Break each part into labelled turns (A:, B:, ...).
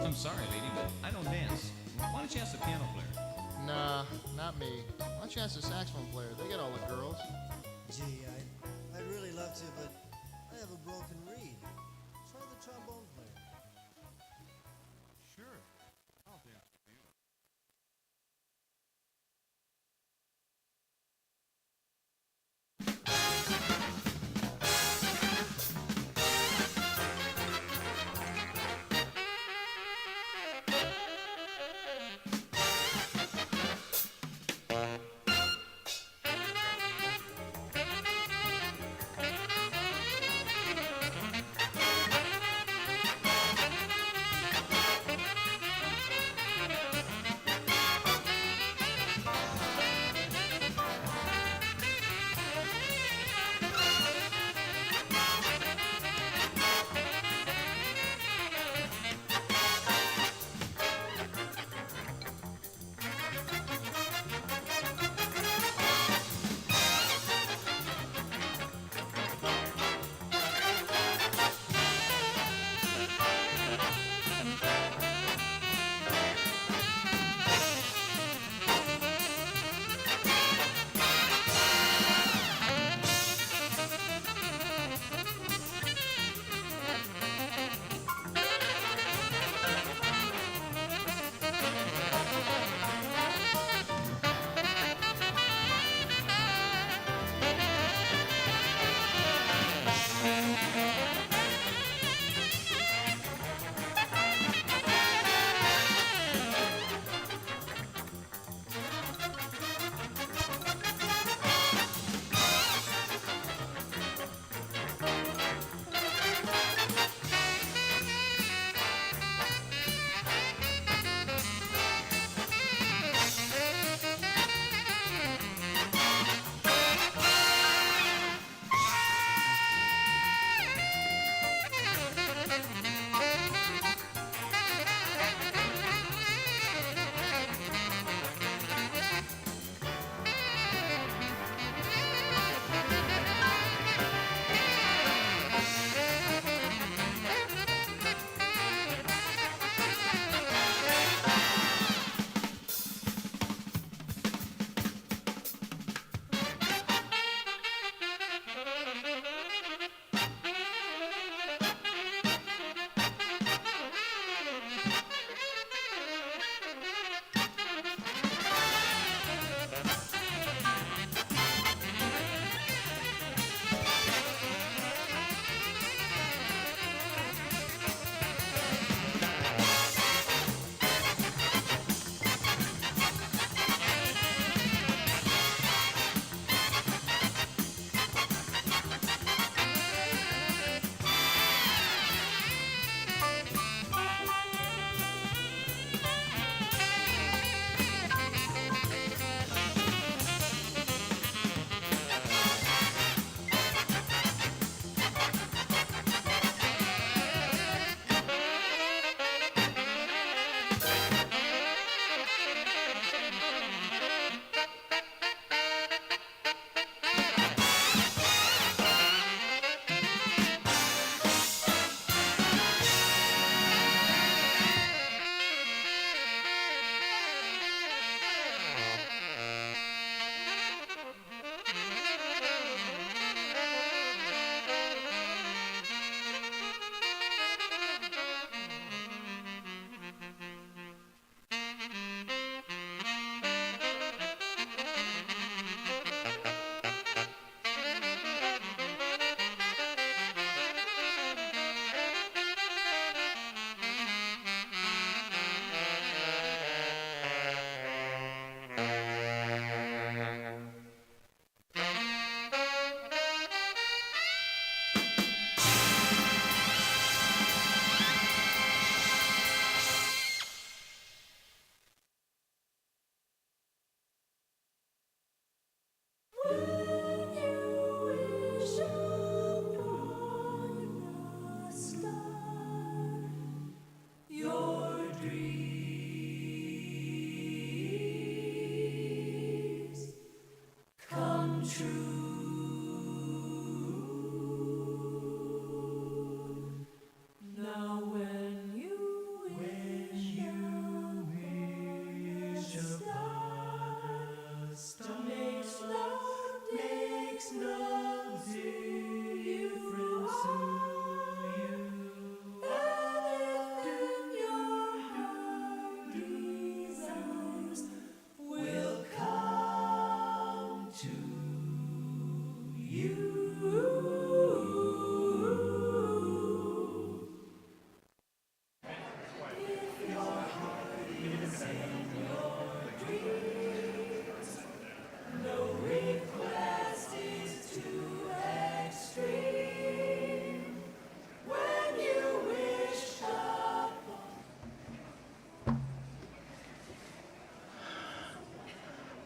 A: I'm sorry, lady, but I don't dance. Why don't you ask the piano player?
B: Nah, not me. Why don't you ask the saxophone player? They get all the girls.
C: Gee, I'd really love to, but I have a broken reed. Try the trombone player.
D: Sure. I'll dance with you.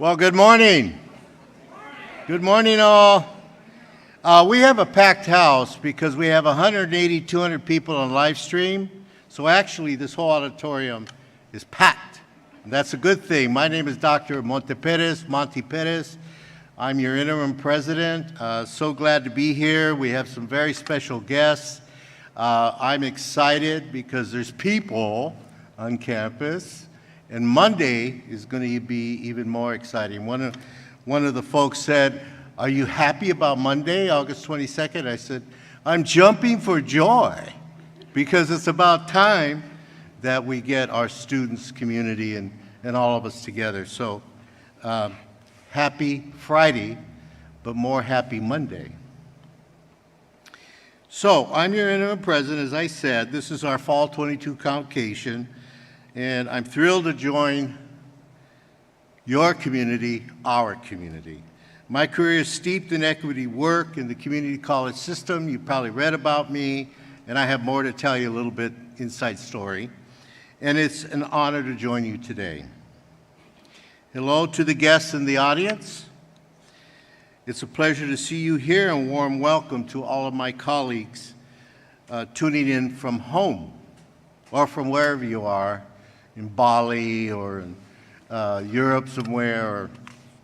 E: Well, good morning. Good morning, all. We have a packed house because we have 180, 200 people on live stream. So actually, this whole auditorium is packed. And that's a good thing. My name is Dr. Monte Perez. I'm your interim president. So glad to be here. We have some very special guests. I'm excited because there's people on campus. And Monday is going to be even more exciting. One of the folks said, "Are you happy about Monday, August 22nd?" I said, "I'm jumping for joy because it's about time that we get our students, community, and all of us together." So happy Friday, but more happy Monday. So I'm your interim president. As I said, this is our fall 22 convocation. And I'm thrilled to join your community, our community. My career is steeped in equity work in the community college system. You probably read about me, and I have more to tell you, a little bit inside story. And it's an honor to join you today. Hello to the guests in the audience. It's a pleasure to see you here, and warm welcome to all of my colleagues tuning in from home or from wherever you are, in Bali or in Europe somewhere or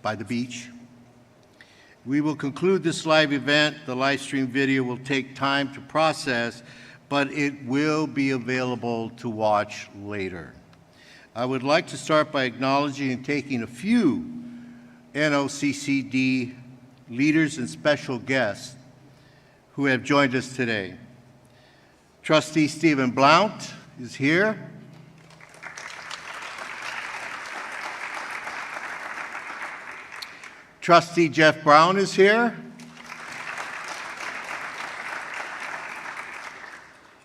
E: by the beach. We will conclude this live event. The live stream video will take time to process, but it will be available to watch later. I would like to start by acknowledging and taking a few NOCCD leaders and special guests who have joined us today. Trustee Stephen Blount is here. Trustee Jeff Brown is here.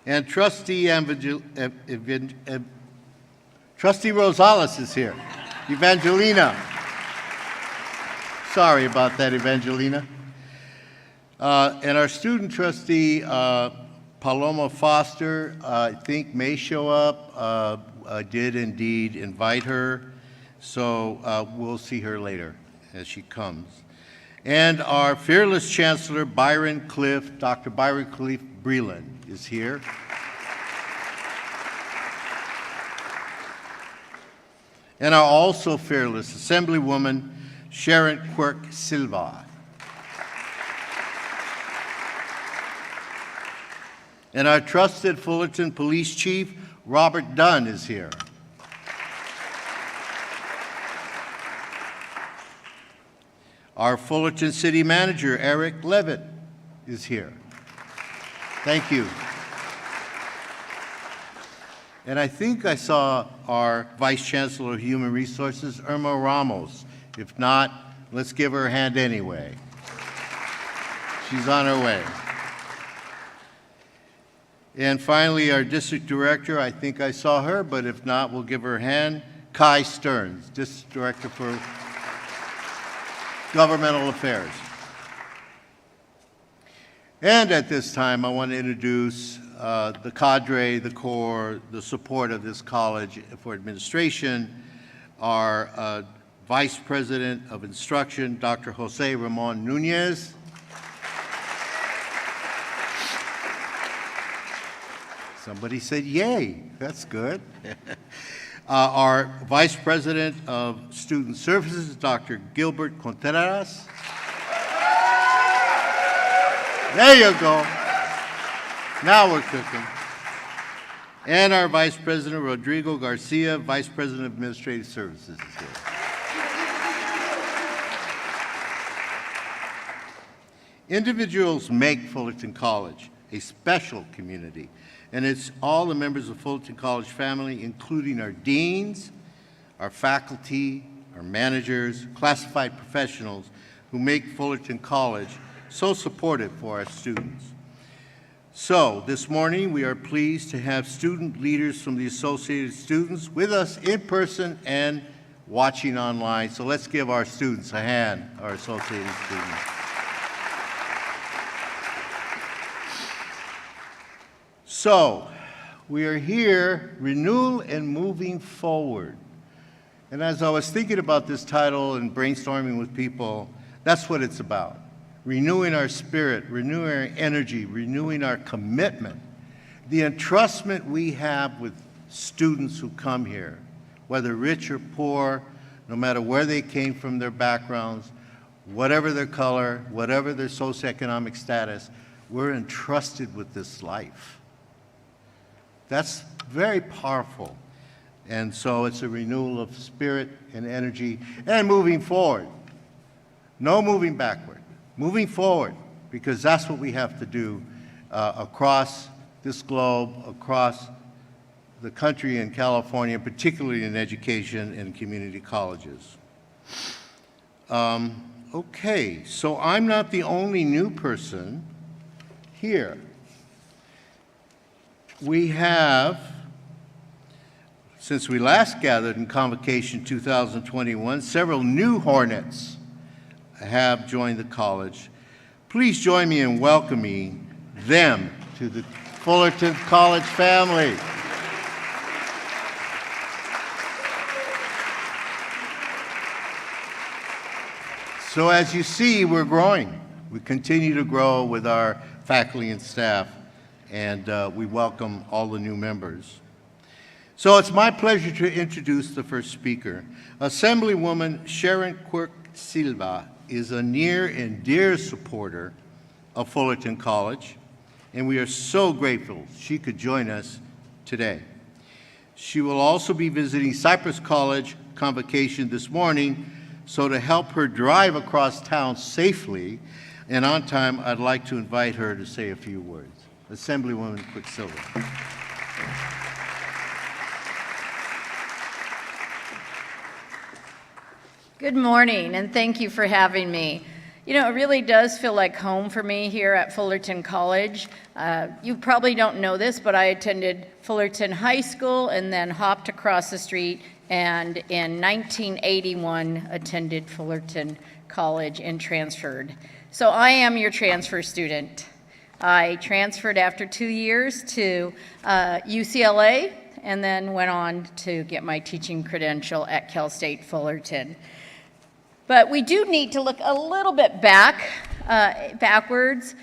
E: And Trustee Rosales is here. Evangelina. Sorry about that, Evangelina. And our student trustee, Paloma Foster, I think may show up. I did indeed invite her, so we'll see her later as she comes. And our fearless Chancellor, Byron Clift, Dr. Byron Clift Breland is here. And our also fearless Assemblywoman, Sharon Quirk-Silva. And our trusted Fullerton Police Chief, Robert Dunn, is here. Our Fullerton City Manager, Eric Levitt, is here. Thank you. And I think I saw our Vice Chancellor of Human Resources, Irma Ramos. If not, let's give her a hand anyway. She's on her way. And finally, our District Director, I think I saw her, but if not, we'll give her a hand. Kai Stearns, District Director for Governmental Affairs. And at this time, I want to introduce the cadre, the core, the support of this college for administration, our Vice President of Instruction, Dr. Jose Ramon Nunez. Somebody said yay, that's good. Our Vice President of Student Services, Dr. Gilbert Contreras. There you go. Now we're cooking. And our Vice President, Rodrigo Garcia, Vice President of Administrative Services, is here. Individuals make Fullerton College a special community, and it's all the members of Fullerton College family, including our deans, our faculty, our managers, classified professionals, who make Fullerton College so supportive for our students. So this morning, we are pleased to have student leaders from the Associated Students with us in person and watching online. So let's give our students a hand, our Associated Students. So we are here, renewal and moving forward. And as I was thinking about this title and brainstorming with people, that's what it's about. Renewing our spirit, renewing our energy, renewing our commitment. The entrustment we have with students who come here, whether rich or poor, no matter where they came from, their backgrounds, whatever their color, whatever their socioeconomic status, we're entrusted with this life. That's very powerful. And so it's a renewal of spirit and energy and moving forward. No moving backward, moving forward, because that's what we have to do across this globe, across the country in California, particularly in education and community colleges. Okay, so I'm not the only new person here. We have, since we last gathered in Convocation 2021, several new Hornets have joined the college. Please join me in welcoming them to the Fullerton College family. So as you see, we're growing. We continue to grow with our faculty and staff, and we welcome all the new members. So it's my pleasure to introduce the first speaker. Assemblywoman Sharon Quirk-Silva is a near and dear supporter of Fullerton College, and we are so grateful she could join us today. She will also be visiting Cypress College Convocation this morning, so to help her drive across town safely and on time, I'd like to invite her to say a few words. Assemblywoman Quirk-Silva.
F: Good morning, and thank you for having me. You know, it really does feel like home for me here at Fullerton College. You probably don't know this, but I attended Fullerton High School and then hopped across the street and in 1981 attended Fullerton College and transferred. So I am your transfer student. I transferred after 2 years to UCLA and then went on to get my teaching credential at Cal State Fullerton. But we do need to look a little bit backwards,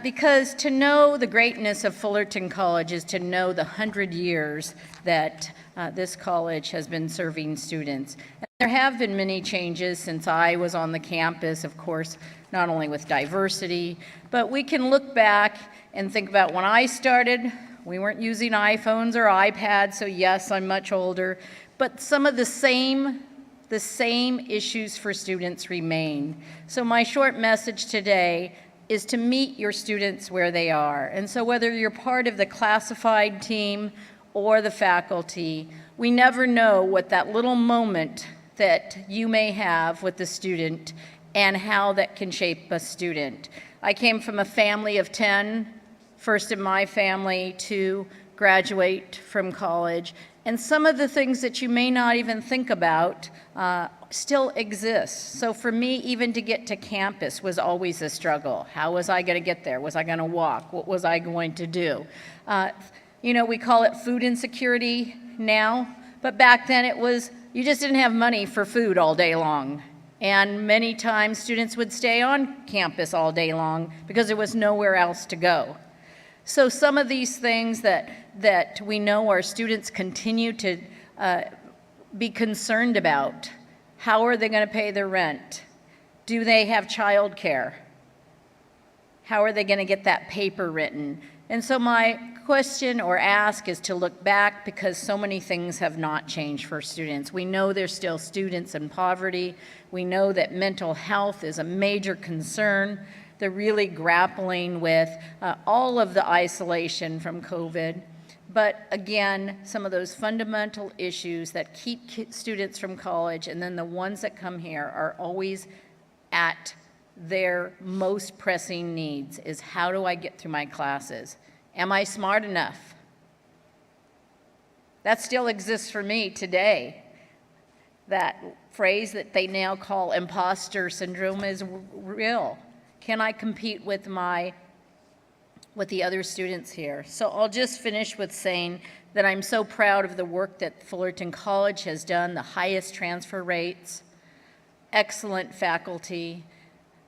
F: because to know the greatness of Fullerton College is to know the 100 years that this college has been serving students. And there have been many changes since I was on the campus, of course, not only with diversity, but we can look back and think about when I started, we weren't using iPhones or iPads, so yes, I'm much older, but some of the same issues for students remain. So my short message today is to meet your students where they are. And so whether you're part of the classified team or the faculty, we never know what that little moment that you may have with the student and how that can shape a student. I came from a family of 10, first in my family to graduate from college. And some of the things that you may not even think about still exist. So for me, even to get to campus was always a struggle. How was I going to get there? Was I going to walk? What was I going to do? You know, we call it food insecurity now, but back then it was, you just didn't have money for food all day long. And many times students would stay on campus all day long because there was nowhere else to go. So some of these things that we know our students continue to be concerned about. How are they going to pay their rent? Do they have child care? How are they going to get that paper written? And so my question or ask is to look back, because so many things have not changed for students. We know there's still students in poverty. We know that mental health is a major concern. They're really grappling with all of the isolation from COVID. But again, some of those fundamental issues that keep students from college, and then the ones that come here, are always at their most pressing needs, is how do I get through my classes? Am I smart enough? That still exists for me today. That phrase that they now call imposter syndrome is real. Can I compete with my with the other students here. So I'll just finish with saying that I'm so proud of the work that Fullerton College has done, the highest transfer rates, excellent faculty,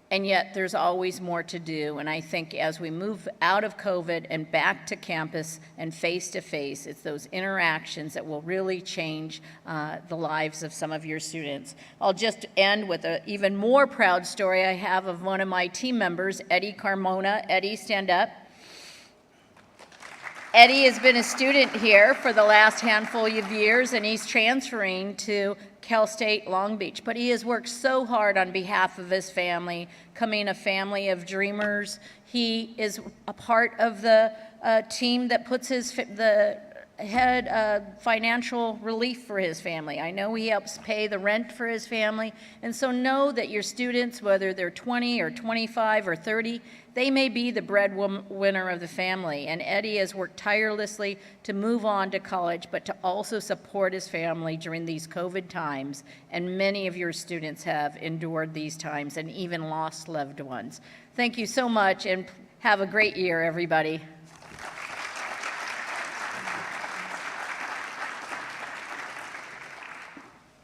F: and yet there's always more to do. And I think as we move out of COVID and back to campus and face-to-face, it's those interactions that will really change the lives of some of your students. I'll just end with an even more proud story I have of one of my team members, Eddie Carmona. Eddie, stand up. Eddie has been a student here for the last handful of years, and he's transferring to Cal State Long Beach. But he has worked so hard on behalf of his family, coming a family of dreamers. He is a part of the team that puts the financial relief for his family. I know he helps pay the rent for his family. And so know that your students, whether they're 20 or 25 or 30, they may be the breadwinner of the family. And Eddie has worked tirelessly to move on to college, but to also support his family during these COVID times. And many of your students have endured these times and even lost loved ones. Thank you so much, and have a great year, everybody.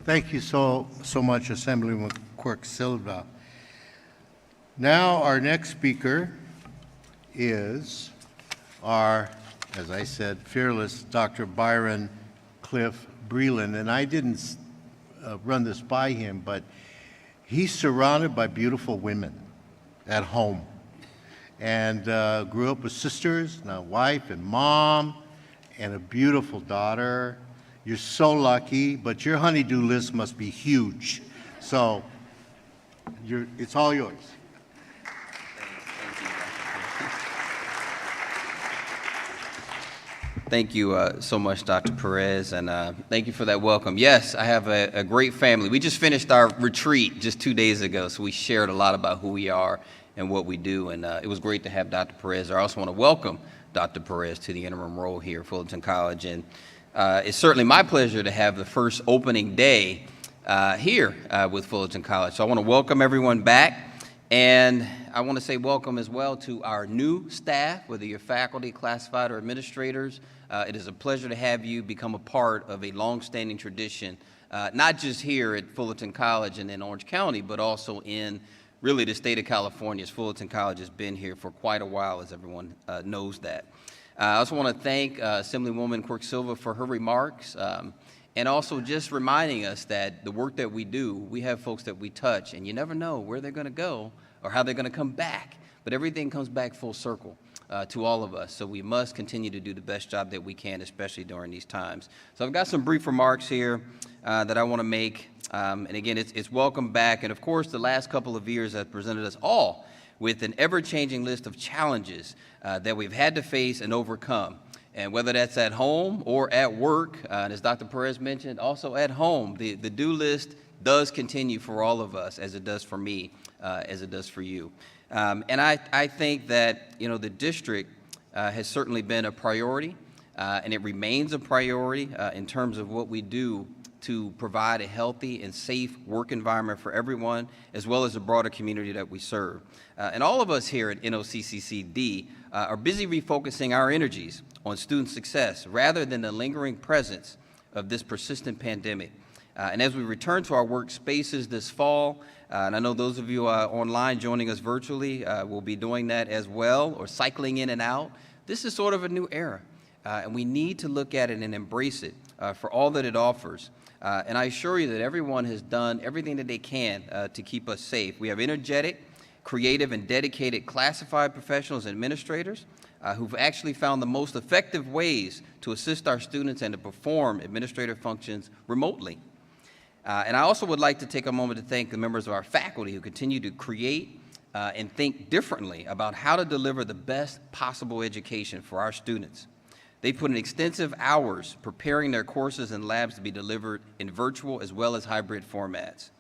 E: Thank you so much, Assemblywoman Quirk-Silva. Now, our next speaker is our, as I said, fearless Dr. Byron Clift Breland. And I didn't run this by him, but he's surrounded by beautiful women at home. And grew up with sisters, and a wife and mom, and a beautiful daughter. You're so lucky, but your honey-do list must be huge. So it's all yours.
G: Thank you so much, Dr. Perez, and thank you for that welcome. Yes, I have a great family. We just finished our retreat just 2 days ago, so we shared a lot about who we are and what we do, and it was great to have Dr. Perez. I also want to welcome Dr. Perez to the interim role here at Fullerton College, and it's certainly my pleasure to have the first opening day here with Fullerton College. So I want to welcome everyone back, and I want to say welcome as well to our new staff, whether you're faculty, classified, or administrators. It is a pleasure to have you become a part of a long-standing tradition, not just here at Fullerton College and in Orange County, but also in really the state of California, as Fullerton College has been here for quite a while, as everyone knows that. I also want to thank Assemblywoman Quirk-Silva for her remarks, and also just reminding us that the work that we do, we have folks that we touch, and you never know where they're going to go or how they're going to come back, but everything comes back full circle to all of us, so we must continue to do the best job that we can, especially during these times. So I've got some brief remarks here that I want to make, and again, it's welcome back, and of course, the last couple of years have presented us all with an ever-changing list of challenges that we've had to face and overcome. And whether that's at home or at work, and as Dr. Perez mentioned, also at home, the do list does continue for all of us, as it does for me, as it does for you. And I think that, you know, the district has certainly been a priority, and it remains a priority in terms of what we do to provide a healthy and safe work environment for everyone, as well as the broader community that we serve. And all of us here at NOCCCD are busy refocusing our energies on student success rather than the lingering presence of this persistent pandemic. And as we return to our workspaces this fall, and I know those of you online joining us virtually will be doing that as well, or cycling in and out, this is sort of a new era, and we need to look at it and embrace it for all that it offers. And I assure you that everyone has done everything that they can to keep us safe. We have energetic, creative, and dedicated classified professionals and administrators who've actually found the most effective ways to assist our students and to perform administrative functions remotely. And I also would like to take a moment to thank the members of our faculty who continue to create and think differently about how to deliver the best possible education for our students. They put in extensive hours preparing their courses and labs to be delivered in virtual as well as hybrid formats.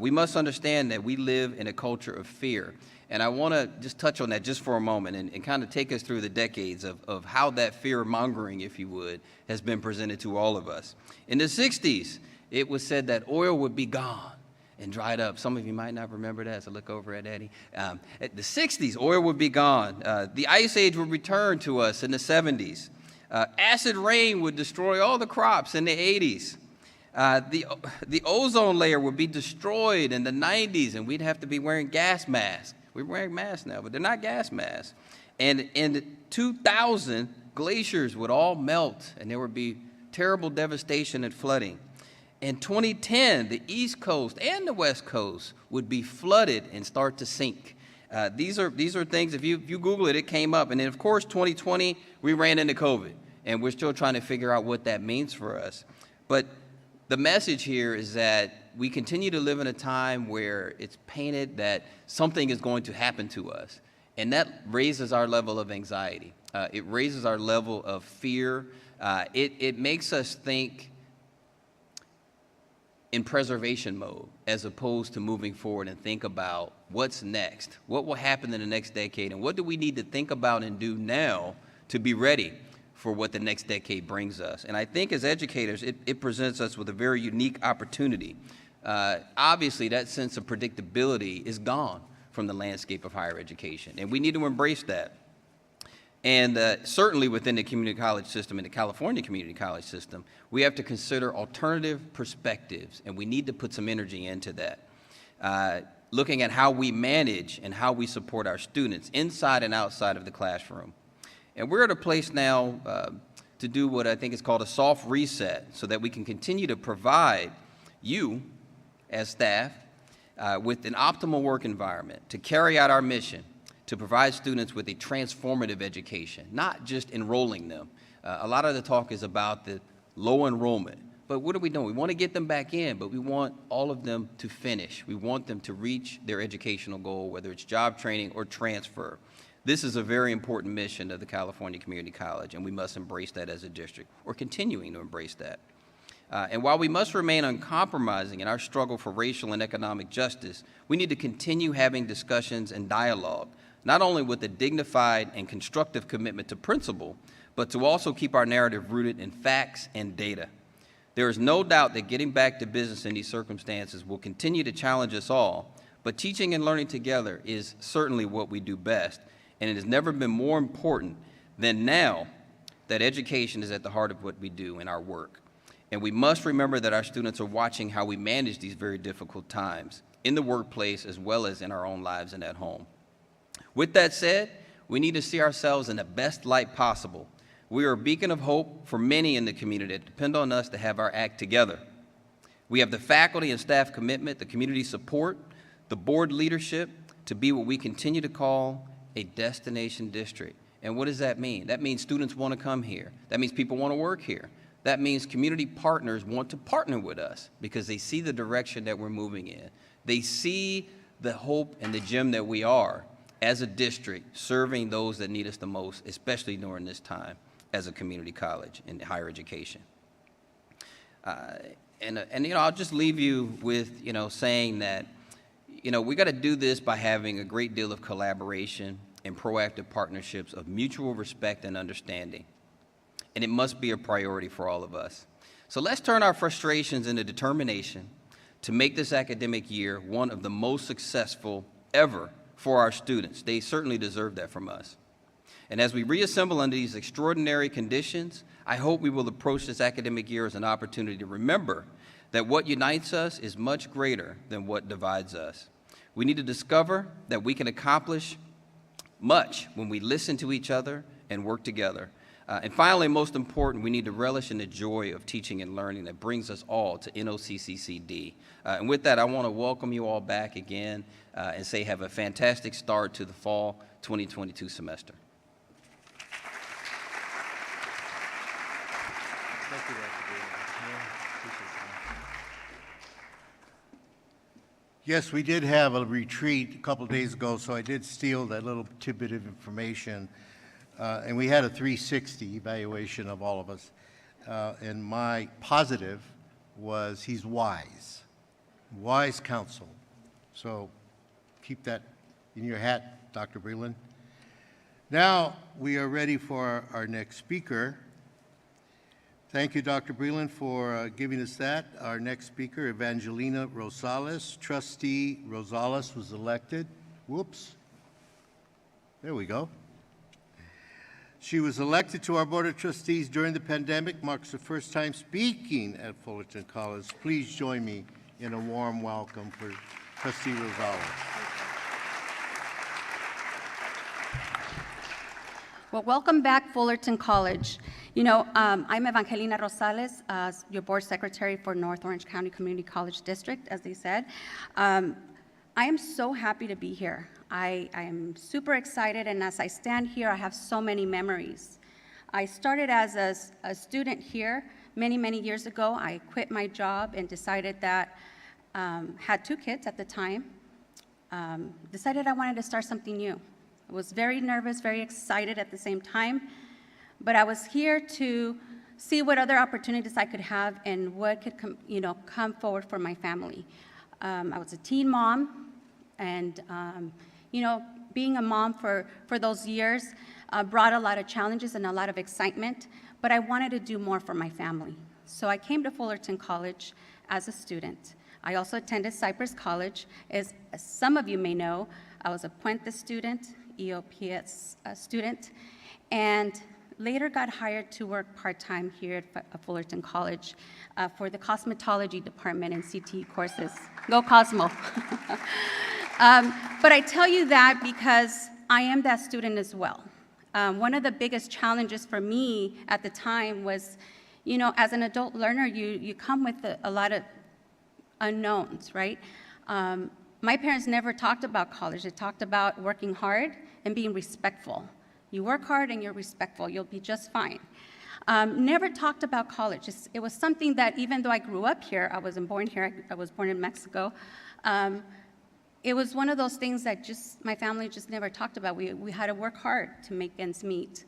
G: We must understand that we live in a culture of fear. And I want to just touch on that just for a moment and kind of take us through the decades of how that fear-mongering, if you would, has been presented to all of us. In the 60s, it was said that oil would be gone and dried up. Some of you might not remember that, so look over at Eddie. At the 60s, oil would be gone. The Ice Age would return to us in the 70s. Acid rain would destroy all the crops in the 80s. The ozone layer would be destroyed in the 90s, and we'd have to be wearing gas masks. We're wearing masks now, but they're not gas masks. And in 2000, glaciers would all melt, and there would be terrible devastation and flooding. In 2010, the East Coast and the West Coast would be flooded and start to sink. These are things, if you Google it, it came up. And then, of course, 2020, we ran into COVID, and we're still trying to figure out what that means for us. But the message here is that we continue to live in a time where it's painted that something is going to happen to us, and that raises our level of anxiety. It raises our level of fear. It makes us think in preservation mode as opposed to moving forward and think about what's next, what will happen in the next decade, and what do we need to think about and do now to be ready for what the next decade brings us. And I think as educators, it presents us with a very unique opportunity. Obviously, that sense of predictability is gone from the landscape of higher education, and we need to embrace that. And certainly within the community college system and the California community college system, we have to consider alternative perspectives, and we need to put some energy into that. Looking at how we manage and how we support our students inside and outside of the classroom. And we're at a place now to do what I think is called a soft reset so that we can continue to provide you as staff with an optimal work environment to carry out our mission, to provide students with a transformative education, not just enrolling them. A lot of the talk is about the low enrollment, but what are we doing? We want to get them back in, but we want all of them to finish. We want them to reach their educational goal, whether it's job training or transfer. This is a very important mission of the California Community College, and we must embrace that as a district, or continuing to embrace that. And while we must remain uncompromising in our struggle for racial and economic justice, we need to continue having discussions and dialogue, not only with a dignified and constructive commitment to principle, but to also keep our narrative rooted in facts and data. There is no doubt that getting back to business in these circumstances will continue to challenge us all, but teaching and learning together is certainly what we do best, and it has never been more important than now that education is at the heart of what we do in our work. And we must remember that our students are watching how we manage these very difficult times in the workplace as well as in our own lives and at home. With that said, we need to see ourselves in the best light possible. We are a beacon of hope for many in the community that depend on us to have our act together. We have the faculty and staff commitment, the community support, the board leadership to be what we continue to call a destination district. And what does that mean? That means students want to come here. That means people want to work here. That means community partners want to partner with us because they see the direction that we're moving in. They see the hope and the gem that we are as a district serving those that need us the most, especially during this time as a community college in higher education. I'll just leave you with, saying that, we got to do this by having a great deal of collaboration and proactive partnerships of mutual respect and understanding. And it must be a priority for all of us. So let's turn our frustrations into determination to make this academic year one of the most successful ever for our students. They certainly deserve that from us. And as we reassemble under these extraordinary conditions, I hope we will approach this academic year as an opportunity to remember that what unites us is much greater than what divides us. We need to discover that we can accomplish much when we listen to each other and work together. And finally, most important, we need to relish in the joy of teaching and learning that brings us all to NOCCCD. And with that, I want to welcome you all back again and say have a fantastic start to the fall 2022 semester.
B: Thank you, Dr. Breland. Appreciate that.
E: Yes, we did have a retreat a couple days ago, so I did steal that little tidbit of information. And we had a 360 evaluation of all of us. And my positive was he's wise counsel. So keep that in your hat, Dr. Breland. Now we are ready for our next speaker. Thank you, Dr. Breland, for giving us that. Our next speaker, Evangelina Rosales. Trustee Rosales was elected. Whoops. There we go. She was elected to our Board of Trustees during the pandemic, marks her first time speaking at Fullerton College. Please join me in a warm welcome for Trustee Rosales.
H: Well, welcome back, Fullerton College. You know, I'm Evangelina Rosales, your board secretary for North Orange County Community College District, as they said. I am so happy to be here. I am super excited, and as I stand here, I have so many memories. I started as a student here many, many years ago. I quit my job and decided that, had 2 kids at the time, decided I wanted to start something new. I was very nervous, very excited at the same time, but I was here to see what other opportunities I could have and what could come forward for my family. I was a teen mom, and being a mom for those years brought a lot of challenges and a lot of excitement, but I wanted to do more for my family. So I came to Fullerton College as a student. I also attended Cypress College. As some of you may know, I was a Puente student, EOPS student, and later got hired to work part-time here at Fullerton College for the cosmetology department and CTE courses. Go Cosmo. But I tell you that because I am that student as well. One of the biggest challenges for me at the time was, as an adult learner, you come with a lot of unknowns, right? My parents never talked about college. They talked about working hard and being respectful. You work hard and you're respectful, you'll be just fine. Never talked about college. It was something that, even though I grew up here, I wasn't born here, I was born in Mexico, it was one of those things that my family just never talked about. We had to work hard to make ends meet.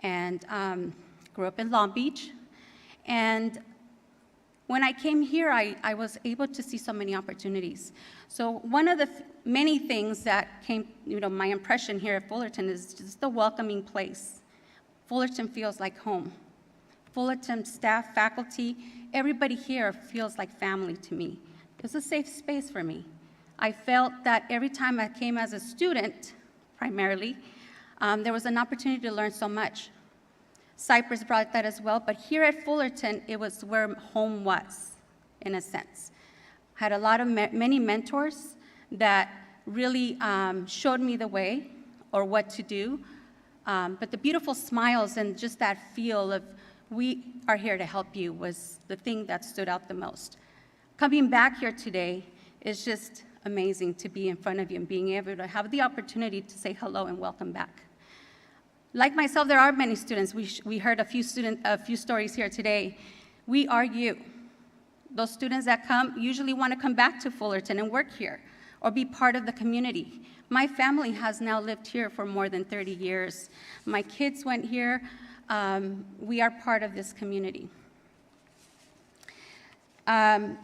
H: And grew up in Long Beach. And when I came here, I was able to see so many opportunities. So one of the many things that came, my impression here at Fullerton is just a welcoming place. Fullerton feels like home. Fullerton staff, faculty, everybody here feels like family to me. It's a safe space for me. I felt that every time I came as a student, primarily, there was an opportunity to learn so much. Cypress brought that as well, but here at Fullerton, it was where home was, in a sense. Had a lot of many mentors that really showed me the way or what to do, but the beautiful smiles and just that feel of we are here to help you was the thing that stood out the most. Coming back here today is just amazing to be in front of you and being able to have the opportunity to say hello and welcome back. Like myself, there are many students. We heard a few stories here today. We are you. Those students that come usually want to come back to Fullerton and work here or be part of the community. My family has now lived here for more than 30 years. My kids went here. We are part of this community. I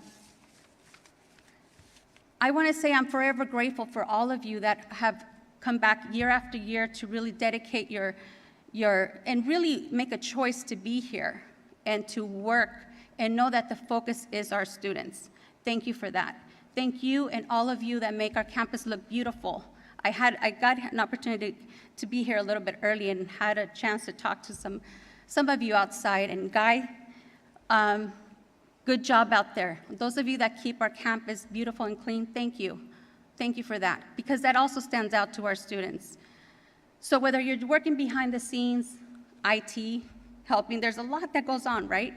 H: want to say I'm forever grateful for all of you that have come back year after year to really dedicate and really make a choice to be here and to work and know that the focus is our students. Thank you for that. Thank you and all of you that make our campus look beautiful. I got an opportunity to be here a little bit early and had a chance to talk to some of you outside. And Guy, good job out there. Those of you that keep our campus beautiful and clean, thank you. Thank you for that, because that also stands out to our students. So whether you're working behind the scenes, IT, helping, there's a lot that goes on, right?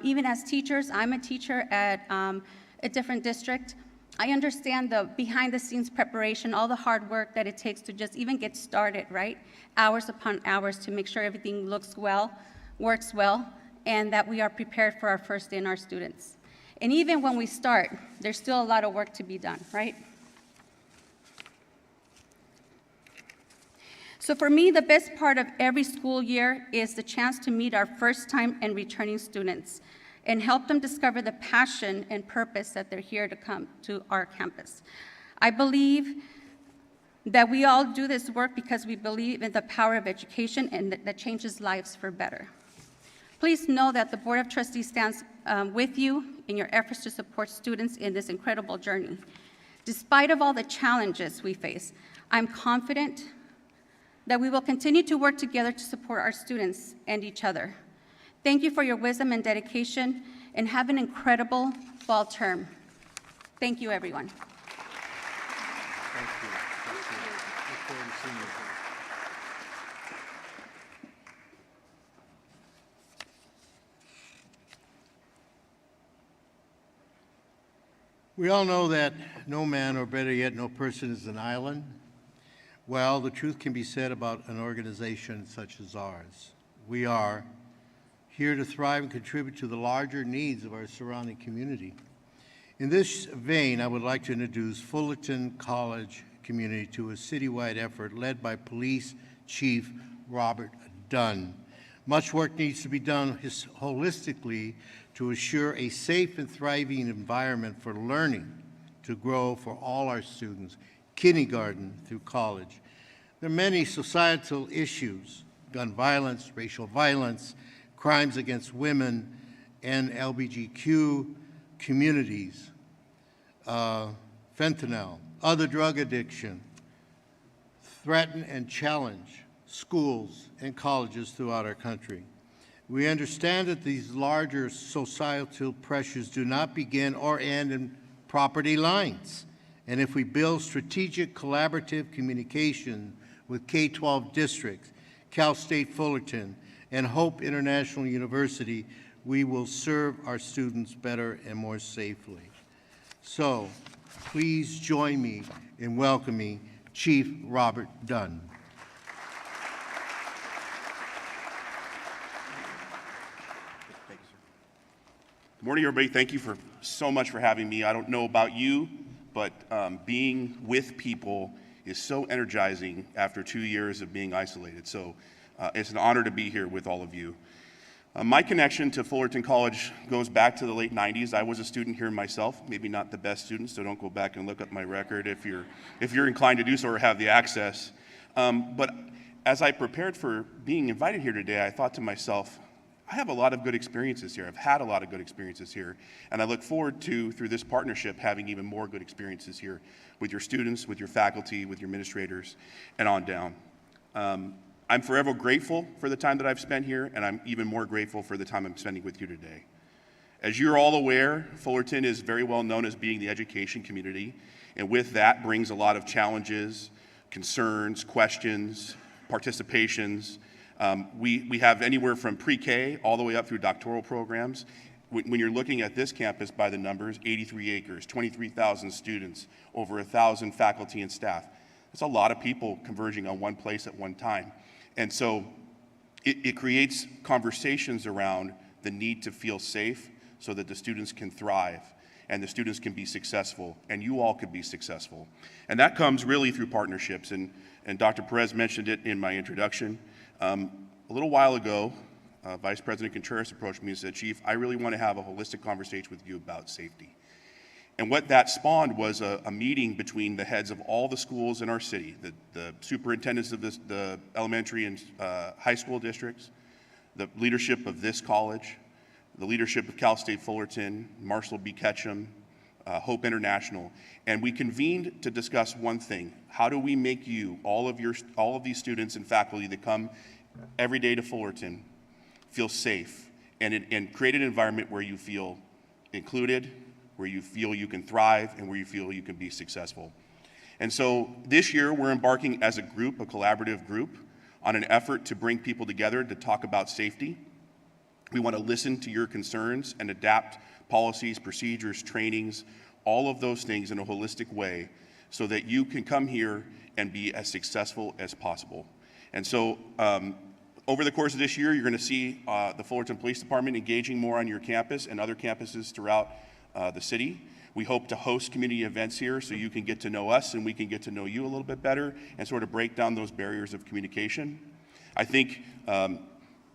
H: Even as teachers, I'm a teacher at a different district. I understand the behind the scenes preparation, all the hard work that it takes to just even get started, right? Hours upon hours to make sure everything looks well, works well, and that we are prepared for our first day in our students. And even when we start, there's still a lot of work to be done, right? So for me, the best part of every school year is the chance to meet our first-time and returning students and help them discover the passion and purpose that they're here to come to our campus. I believe that we all do this work because we believe in the power of education and that changes lives for better. Please know that the Board of Trustees stands with you in your efforts to support students in this incredible journey. Despite of all the challenges we face, I'm confident that we will continue to work together to support our students and each other. Thank you for your wisdom and dedication, and have an incredible fall term. Thank you, everyone.
E: Thank you. Look forward to seeing you. We all know that no man, or better yet, no person is an island. Well, the truth can be said about an organization such as ours. We are here to thrive and contribute to the larger needs of our surrounding community. In this vein, I would like to introduce Fullerton College community to a citywide effort led by Police Chief Robert Dunn. Much work needs to be done holistically to assure a safe and thriving environment for learning to grow for all our students, kindergarten through college. There are many societal issues: gun violence, racial violence, crimes against women and LGBTQ communities, fentanyl, other drug addiction, threaten and challenge schools and colleges throughout our country. We understand that these larger societal pressures do not begin or end in property lines. And if we build strategic collaborative communication with K-12 districts, Cal State Fullerton, and Hope International University, we will serve our students better and more safely. So, please join me in welcoming Chief Robert Dunn.
D: Good morning, everybody. Thank you so much for having me. I don't know about you, but being with people is so energizing after 2 years of being isolated. So it's an honor to be here with all of you. My connection to Fullerton College goes back to the late 90s. I was a student here myself, maybe not the best student, so don't go back and look up my record if you're inclined to do so or have the access. But as I prepared for being invited here today, I thought to myself, I have a lot of good experiences here. I've had a lot of good experiences here, and I look forward to, through this partnership, having even more good experiences here with your students, with your faculty, with your administrators, and on down. I'm forever grateful for the time that I've spent here, and I'm even more grateful for the time I'm spending with you today. As you're all aware, Fullerton is very well known as being the education community, and with that brings a lot of challenges, concerns, questions, participations. We have anywhere from pre-K all the way up through doctoral programs. When you're looking at this campus by the numbers, 83 acres, 23,000 students, over 1,000 faculty and staff. It's a lot of people converging on one place at one time. And so it creates conversations around the need to feel safe so that the students can thrive and the students can be successful, and you all could be successful. And that comes really through partnerships, and Dr. Perez mentioned it in my introduction. A little while ago, Vice President Contreras approached me and said, Chief, I really want to have a holistic conversation with you about safety. And what that spawned was a meeting between the heads of all the schools in our city, the superintendents of the elementary and high school districts, the leadership of this college, the leadership of Cal State Fullerton, Marshall B. Ketchum, Hope International, and we convened to discuss one thing: how do we make you, all of these students and faculty that come every day to Fullerton, feel safe and create an environment where you feel included, where you feel you can thrive, and where you feel you can be successful. And so this year we're embarking as a group, a collaborative group, on an effort to bring people together to talk about safety. We want to listen to your concerns and adapt policies, procedures, trainings, all of those things in a holistic way so that you can come here and be as successful as possible. And so over the course of this year, you're going to see the Fullerton Police Department engaging more on your campus and other campuses throughout the city. We hope to host community events here so you can get to know us and we can get to know you a little bit better and sort of break down those barriers of communication. I think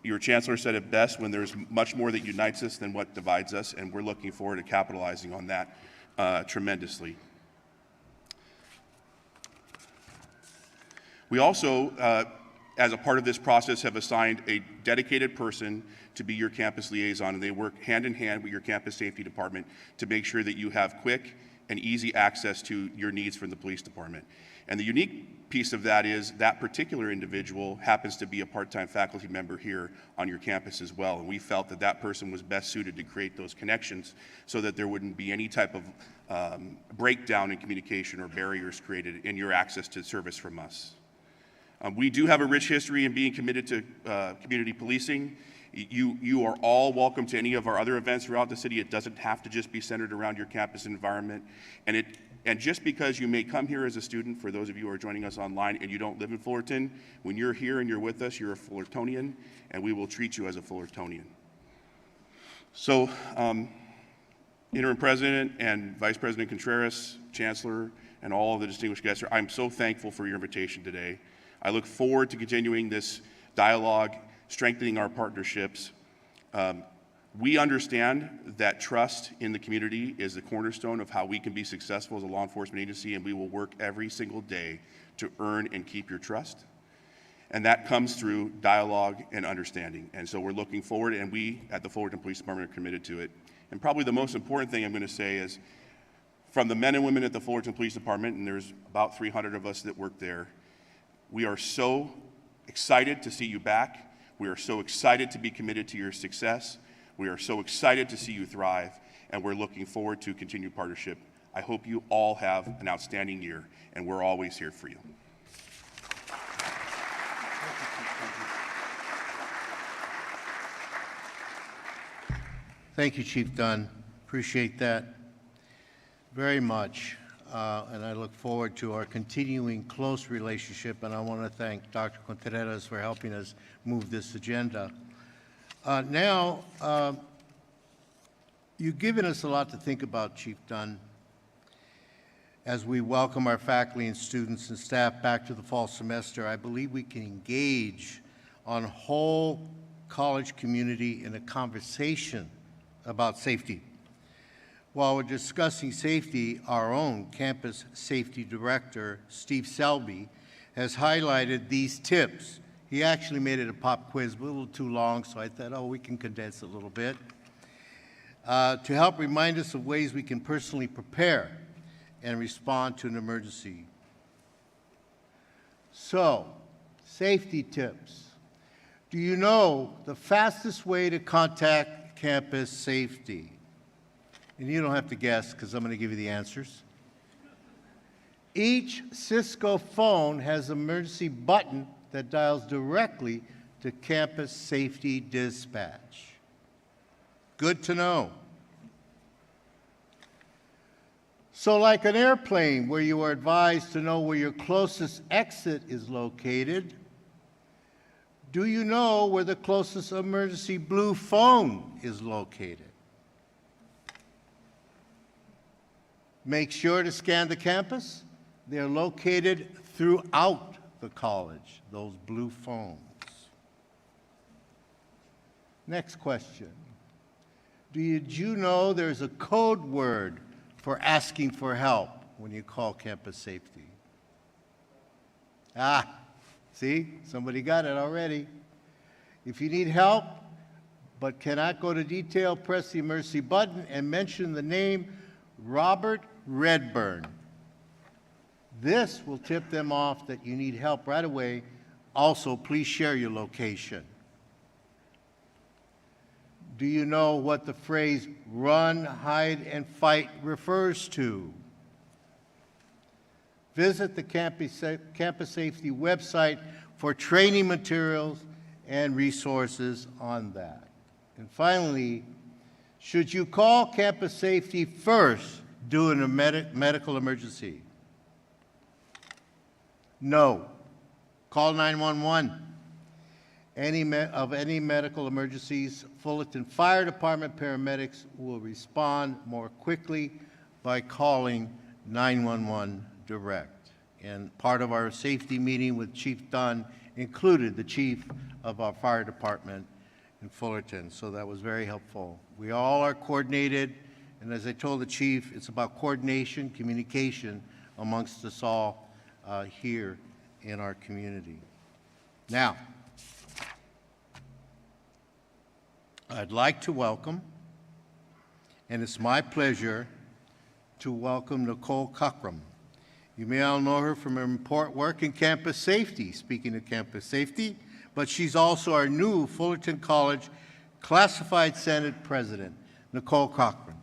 D: your Chancellor said it best: when there's much more that unites us than what divides us, and we're looking forward to capitalizing on that tremendously. We also as a part of this process, have assigned a dedicated person to be your campus liaison, and they work hand in hand with your campus safety department to make sure that you have quick and easy access to your needs from the police department. And the unique piece of that is that particular individual happens to be a part-time faculty member here on your campus as well. And we felt that that person was best suited to create those connections so that there wouldn't be any type of breakdown in communication or barriers created in your access to service from us. We do have a rich history in being committed to community policing. You are all welcome to any of our other events throughout the city. It doesn't have to just be centered around your campus environment. And just because you may come here as a student, for those of you who are joining us online and you don't live in Fullerton, when you're here and you're with us, you're a Fullertonian, and we will treat you as a Fullertonian. So, Interim President and Vice President Contreras, Chancellor, and all of the distinguished guests, I'm so thankful for your invitation today. I look forward to continuing this dialogue, strengthening our partnerships. We understand that trust in the community is the cornerstone of how we can be successful as a law enforcement agency, and we will work every single day to earn and keep your trust. And that comes through dialogue and understanding. And so we're looking forward, and we at the Fullerton Police Department are committed to it. And probably the most important thing I'm going to say is, from the men and women at the Fullerton Police Department, and there's about 300 of us that work there, we are so excited to see you back. We are so excited to be committed to your success. We are so excited to see you thrive, and we're looking forward to continued partnership. I hope you all have an outstanding year, and we're always here for you.
E: Thank you, Chief Dunn. Appreciate that very much. And I look forward to our continuing close relationship, and I want to thank Dr. Contreras for helping us move this agenda. Now, you've given us a lot to think about, Chief Dunn, as we welcome our faculty and students and staff back to the fall semester. I believe we can engage on whole college community in a conversation about safety. While we're discussing safety, our own campus safety director, Steve Selby, has highlighted these tips. He actually made it a pop quiz, but a little too long, so I thought, oh, we can condense it a little bit. To help remind us of ways we can personally prepare and respond to an emergency. So, safety tips. Do you know the fastest way to contact campus safety? And you don't have to guess, because I'm going to give you the answers. Each Cisco phone has an emergency button that dials directly to campus safety dispatch. Good to know. So like an airplane where you are advised to know where your closest exit is located, do you know where the closest emergency blue phone is located? Make sure to scan the campus. They're located throughout the college, those blue phones. Next question. Did you know there's a code word for asking for help when you call campus safety? Ah, see, somebody got it already. If you need help but cannot go to detail, press the emergency button and mention the name Robert Redburn. This will tip them off that you need help right away. Also, please share your location. Do you know what the phrase run, hide, and fight refers to? Visit the campus safety website for training materials and resources on that. And finally, should you call campus safety first during a medical emergency? No. Call 911. Any medical emergencies, Fullerton Fire Department paramedics will respond more quickly by calling 911 direct. And part of our safety meeting with Chief Dunn included the chief of our fire department in Fullerton, so that was very helpful. We all are coordinated, and as I told the chief, it's about coordination, communication amongst us all here in our community. Now, I'd like to welcome, and it's my pleasure to welcome Nichole Crockrom. You may all know her from her important work in campus safety, speaking of campus safety, but she's also our new Fullerton College Classified Senate President, Nichole Crockrom.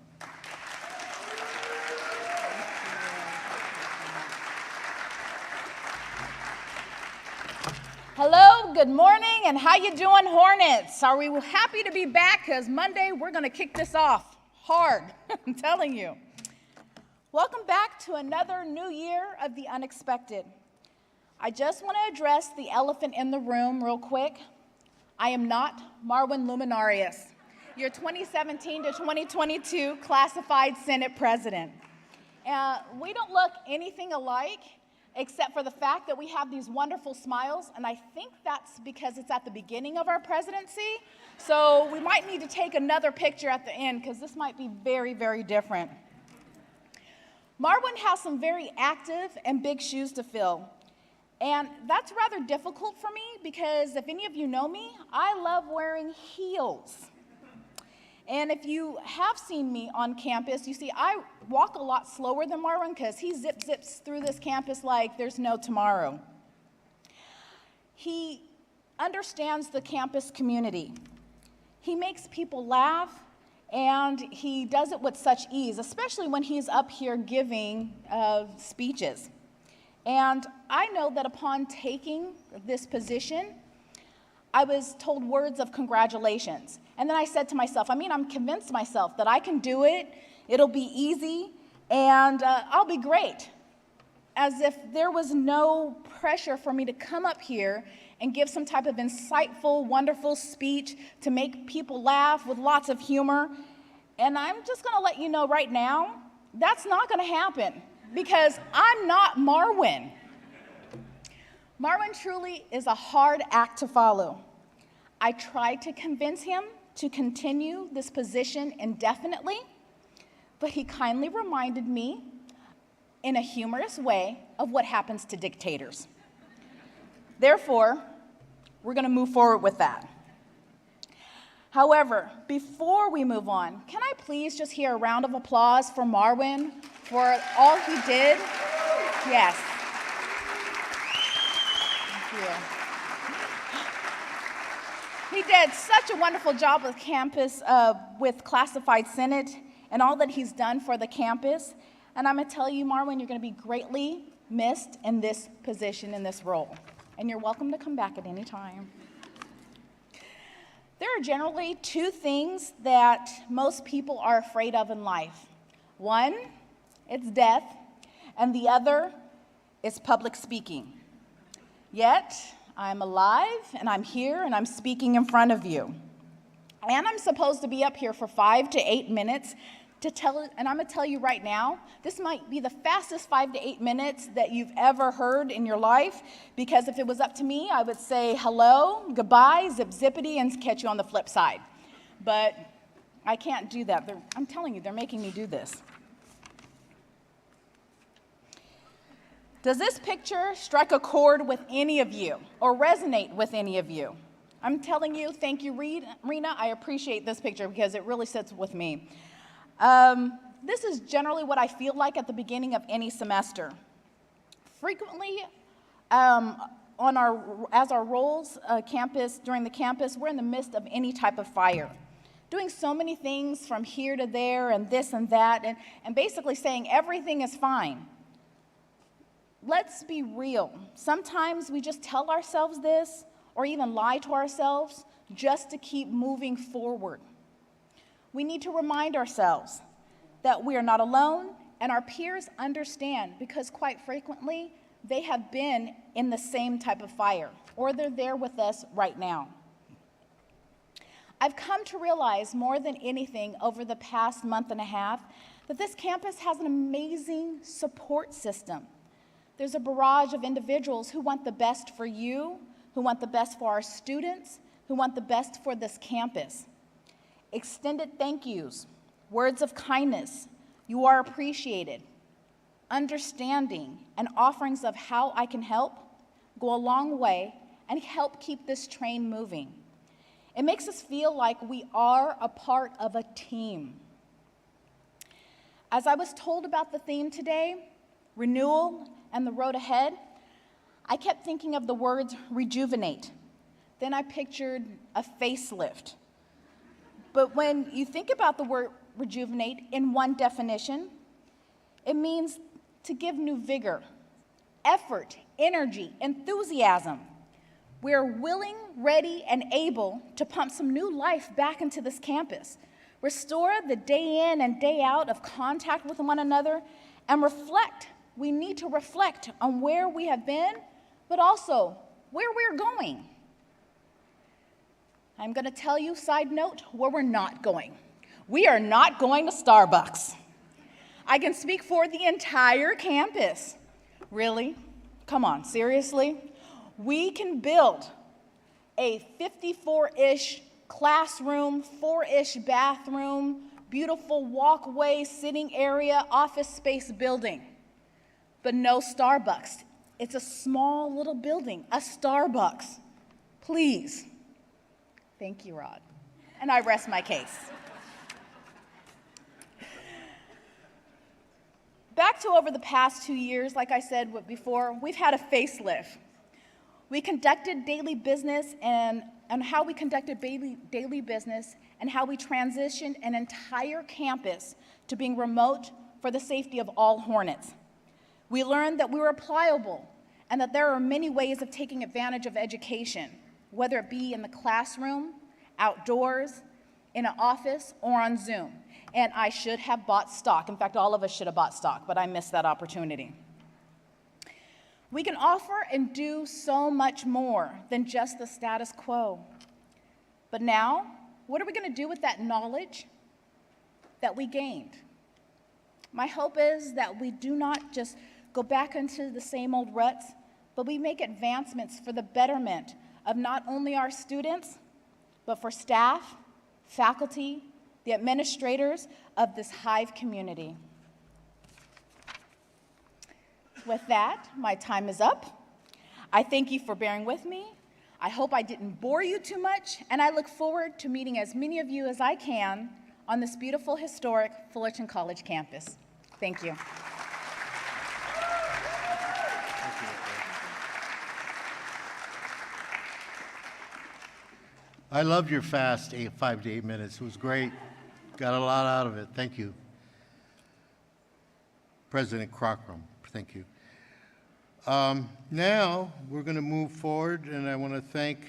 I: Hello, good morning, and how you doing, Hornets? Are we happy to be back? Because Monday, we're going to kick this off hard, I'm telling you. Welcome back to another new year of the unexpected. I just want to address the elephant in the room real quick. I am not Marwin Luminarius, your 2017 to 2022 Classified Senate President. We don't look anything alike, except for the fact that we have these wonderful smiles, and I think that's because it's at the beginning of our presidency. So we might need to take another picture at the end, because this might be very, very different. Marwin has some very active and big shoes to fill. And that's rather difficult for me, because if any of you know me, I love wearing heels. And if you have seen me on campus, you see I walk a lot slower than Marwin, because he zips through this campus like there's no tomorrow. He understands the campus community. He makes people laugh, and he does it with such ease, especially when he's up here giving speeches. And I know that upon taking this position, I was told words of congratulations. And then I said to myself, I'm convinced myself that I can do it, it'll be easy, and I'll be great. As if there was no pressure for me to come up here and give some type of insightful, wonderful speech to make people laugh with lots of humor. And I'm just gonna let you know right now, that's not gonna happen, because I'm not Marwin. Marwin truly is a hard act to follow. I tried to convince him to continue this position indefinitely, but he kindly reminded me in a humorous way of what happens to dictators. Therefore, we're going to move forward with that. However, before we move on, can I please just hear a round of applause for Marwin for all he did? Yes. Thank you. He did such a wonderful job with campus, with Classified Senate, and all that he's done for the campus. And I'm going to tell you, Marwin, you're going to be greatly missed in this position, in this role. And you're welcome to come back at any time. There are generally two things that most people are afraid of in life. One, it's death, and the other is public speaking. Yet, I'm alive, and I'm here, and I'm speaking in front of you. And I'm supposed to be up here for 5 to 8 minutes to tell, and I'm going to tell you right now, this might be the fastest 5 to 8 minutes that you've ever heard in your life, because if it was up to me, I would say hello, goodbye, zip-zippity, and catch you on the flip side. But I can't do that. I'm telling you, they're making me do this. Does this picture strike a chord with any of you or resonate with any of you? I'm telling you, thank you, Rena. I appreciate this picture because it really sits with me. This is generally what I feel like at the beginning of any semester. Frequently, as our roles during the campus, we're in the midst of any type of fire, doing so many things from here to there and this and that, and basically saying everything is fine. Let's be real. Sometimes we just tell ourselves this or even lie to ourselves just to keep moving forward. We need to remind ourselves that we are not alone and our peers understand, because quite frequently they have been in the same type of fire or they're there with us right now. I've come to realize more than anything over the past month and a half that this campus has an amazing support system. There's a barrage of individuals who want the best for you, who want the best for our students, who want the best for this campus. Extended thank yous, words of kindness, you are appreciated, understanding, and offerings of how I can help go a long way and help keep this train moving. It makes us feel like we are a part of a team. As I was told about the theme today, renewal and the road ahead, I kept thinking of the words rejuvenate. Then I pictured a facelift. But when you think about the word rejuvenate in one definition, it means to give new vigor, effort, energy, enthusiasm. We are willing, ready, and able to pump some new life back into this campus, restore the day in and day out of contact with one another, and reflect. We need to reflect on where we have been, but also where we're going. I'm going to tell you, side note, where we're not going. We are not going to Starbucks. I can speak for the entire campus. Really? Come on, seriously? We can build a 54-ish classroom, 4-ish bathroom, beautiful walkway, sitting area, office space building, but no Starbucks. It's a small little building, a Starbucks. Please. Thank you, Rod. And I rest my case. Back to over the past 2 years, like I said before, we've had a facelift. We conducted daily business and how we conducted daily business and how we transitioned an entire campus to being remote for the safety of all Hornets. We learned that we were pliable and that there are many ways of taking advantage of education, whether it be in the classroom, outdoors, in an office, or on Zoom. And I should have bought stock. In fact, all of us should have bought stock, but I missed that opportunity. We can offer and do so much more than just the status quo. But now, what are we going to do with that knowledge that we gained? My hope is that we do not just go back into the same old ruts, but we make advancements for the betterment of not only our students, but for staff, faculty, the administrators of this Hive community. With that, my time is up. I thank you for bearing with me. I hope I didn't bore you too much, and I look forward to meeting as many of you as I can on this beautiful, historic Fullerton College campus. Thank you.
E: I loved your fast 5 to 8 minutes. It was great. Got a lot out of it. Thank you. President Crockrom, thank you. Now we're going to move forward, and I want to thank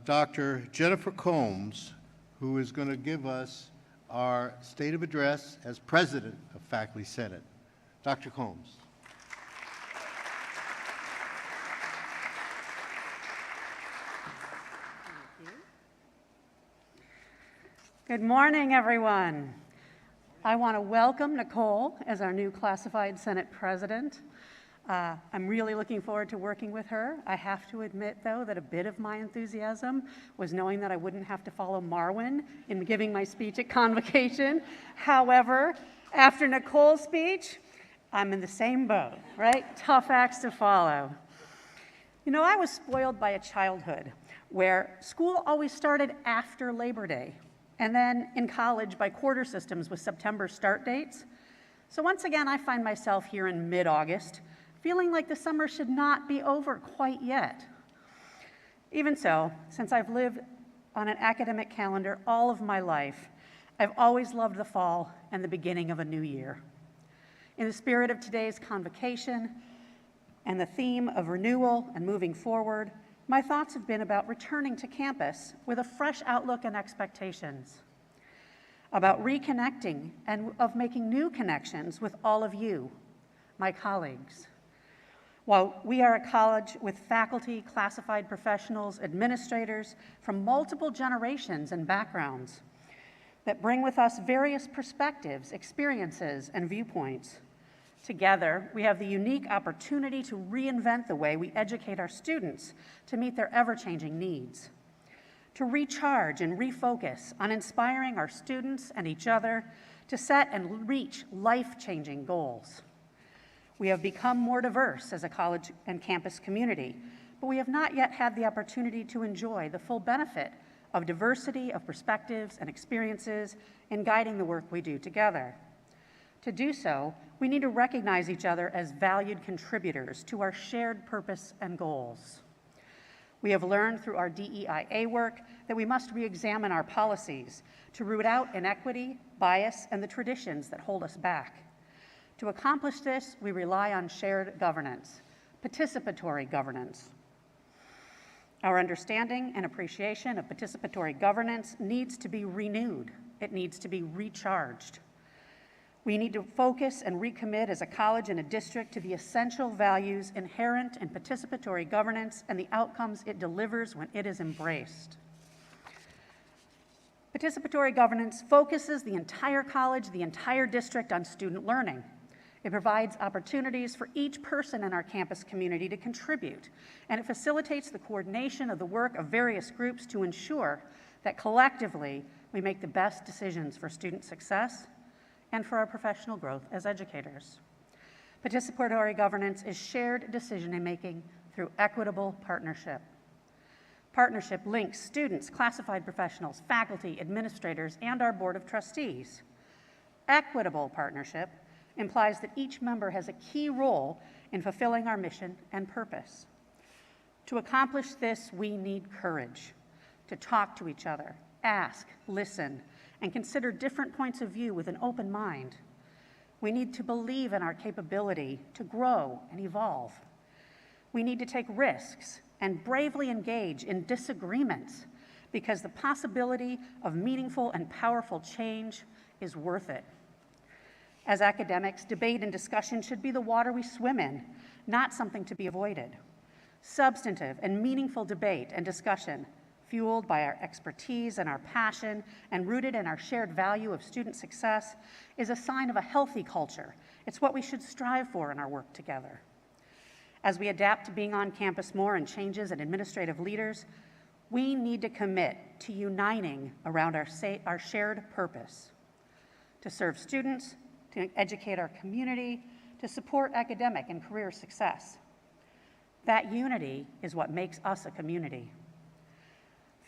E: Dr. Jennifer Combs, who is going to give us our State of Address as President of Faculty Senate. Dr. Combs.
J: Good morning, everyone. I want to welcome Nichole as our new Classified Senate President. I'm really looking forward to working with her. I have to admit, though, that a bit of my enthusiasm was knowing that I wouldn't have to follow Marwin in giving my speech at Convocation. However, after Nichole's speech, I'm in the same boat, right? Tough acts to follow. You know, I was spoiled by a childhood where school always started after Labor Day, and then in college by quarter systems with September start dates. So once again, I find myself here in mid-August, feeling like the summer should not be over quite yet. Even so, since I've lived on an academic calendar all of my life, I've always loved the fall and the beginning of a new year. In the spirit of today's convocation and the theme of renewal and moving forward, my thoughts have been about returning to campus with a fresh outlook and expectations, about reconnecting and of making new connections with all of you, my colleagues. While we are a college with faculty, classified professionals, administrators from multiple generations and backgrounds that bring with us various perspectives, experiences, and viewpoints, together, we have the unique opportunity to reinvent the way we educate our students to meet their ever-changing needs, to recharge and refocus on inspiring our students and each other to set and reach life-changing goals. We have become more diverse as a college and campus community, but we have not yet had the opportunity to enjoy the full benefit of diversity of perspectives and experiences in guiding the work we do together. To do so, we need to recognize each other as valued contributors to our shared purpose and goals. We have learned through our DEIA work that we must re-examine our policies to root out inequity, bias, and the traditions that hold us back. To accomplish this, we rely on shared governance, participatory governance. Our understanding and appreciation of participatory governance needs to be renewed. It needs to be recharged. We need to focus and recommit as a college and a district to the essential values inherent in participatory governance and the outcomes it delivers when it is embraced. Participatory governance focuses the entire college, the entire district on student learning. It provides opportunities for each person in our campus community to contribute, and it facilitates the coordination of the work of various groups to ensure that collectively we make the best decisions for student success and for our professional growth as educators. Participatory governance is shared decision-making through equitable partnership. Partnership links students, classified professionals, faculty, administrators, and our Board of Trustees. Equitable partnership implies that each member has a key role in fulfilling our mission and purpose. To accomplish this, we need courage to talk to each other, ask, listen, and consider different points of view with an open mind. We need to believe in our capability to grow and evolve. We need to take risks and bravely engage in disagreements because the possibility of meaningful and powerful change is worth it. As academics, debate and discussion should be the water we swim in, not something to be avoided. Substantive and meaningful debate and discussion, fueled by our expertise and our passion and rooted in our shared value of student success, is a sign of a healthy culture. It's what we should strive for in our work together. As we adapt to being on campus more and changes in administrative leaders, we need to commit to uniting around our shared purpose, to serve students, to educate our community, to support academic and career success. That unity is what makes us a community.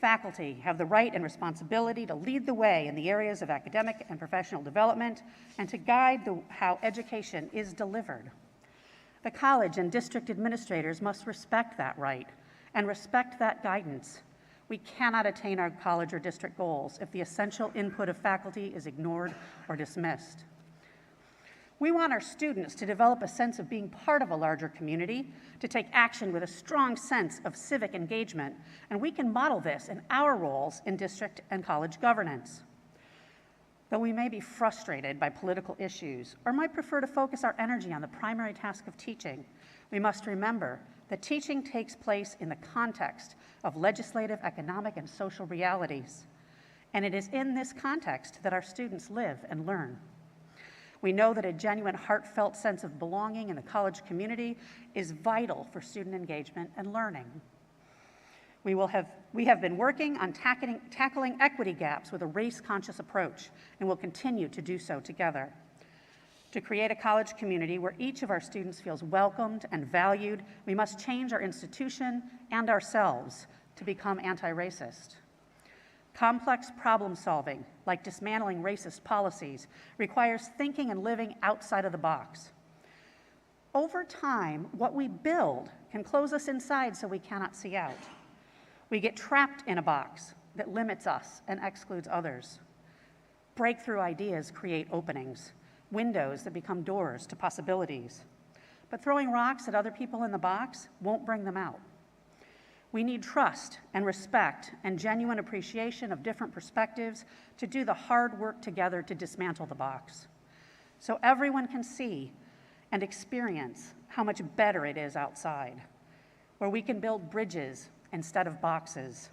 J: Faculty have the right and responsibility to lead the way in the areas of academic and professional development and to guide how education is delivered. The college and district administrators must respect that right and respect that guidance. We cannot attain our college or district goals if the essential input of faculty is ignored or dismissed. We want our students to develop a sense of being part of a larger community, to take action with a strong sense of civic engagement, and we can model this in our roles in district and college governance. Though we may be frustrated by political issues or might prefer to focus our energy on the primary task of teaching, we must remember that teaching takes place in the context of legislative, economic, and social realities, and it is in this context that our students live and learn. We know that a genuine, heartfelt sense of belonging in the college community is vital for student engagement and learning. We have been working on tackling equity gaps with a race-conscious approach, and will continue to do so together. To create a college community where each of our students feels welcomed and valued, we must change our institution and ourselves to become anti-racist. Complex problem solving, like dismantling racist policies, requires thinking and living outside of the box. Over time, what we build can close us inside so we cannot see out. We get trapped in a box that limits us and excludes others. Breakthrough ideas create openings, windows that become doors to possibilities. But throwing rocks at other people in the box won't bring them out. We need trust and respect and genuine appreciation of different perspectives to do the hard work together to dismantle the box, so everyone can see and experience how much better it is outside, where we can build bridges instead of boxes.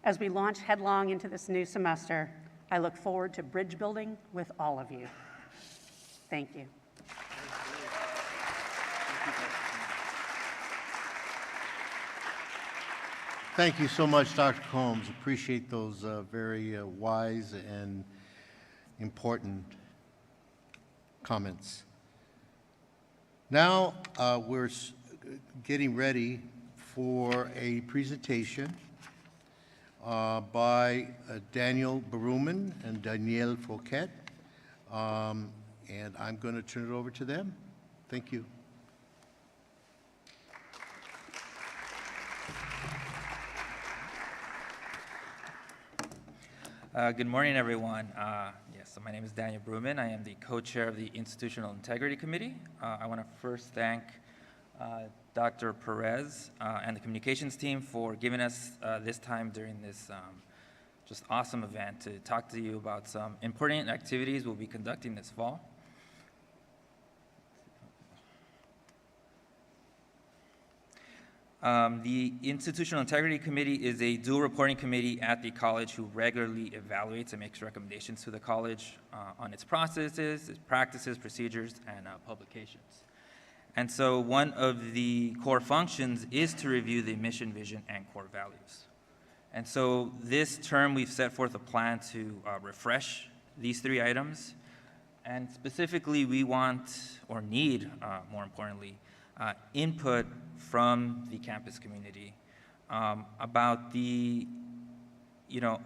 J: As we launch headlong into this new semester, I look forward to bridge building with all of you. Thank you.
E: Thank you so much, Dr. Combs. Appreciate those very wise and important comments. Now we're getting ready for a presentation by Danielle Berumen and Danielle Fouquette. And I'm going to turn it over to them. Thank you.
K: Good morning, everyone. Yes, so my name is Danielle Berumen. I am the co-chair of the Institutional Integrity Committee. I want to first thank Dr. Perez and the communications team for giving us this time during this just awesome event to talk to you about some important activities we'll be conducting this fall. The Institutional Integrity Committee is a dual reporting committee at the college who regularly evaluates and makes recommendations to the college on its processes, its practices, procedures, and publications. And so one of the core functions is to review the mission, vision, and core values. And so this term we've set forth a plan to refresh these three items. And specifically we want, or need, more importantly, input from the campus community about the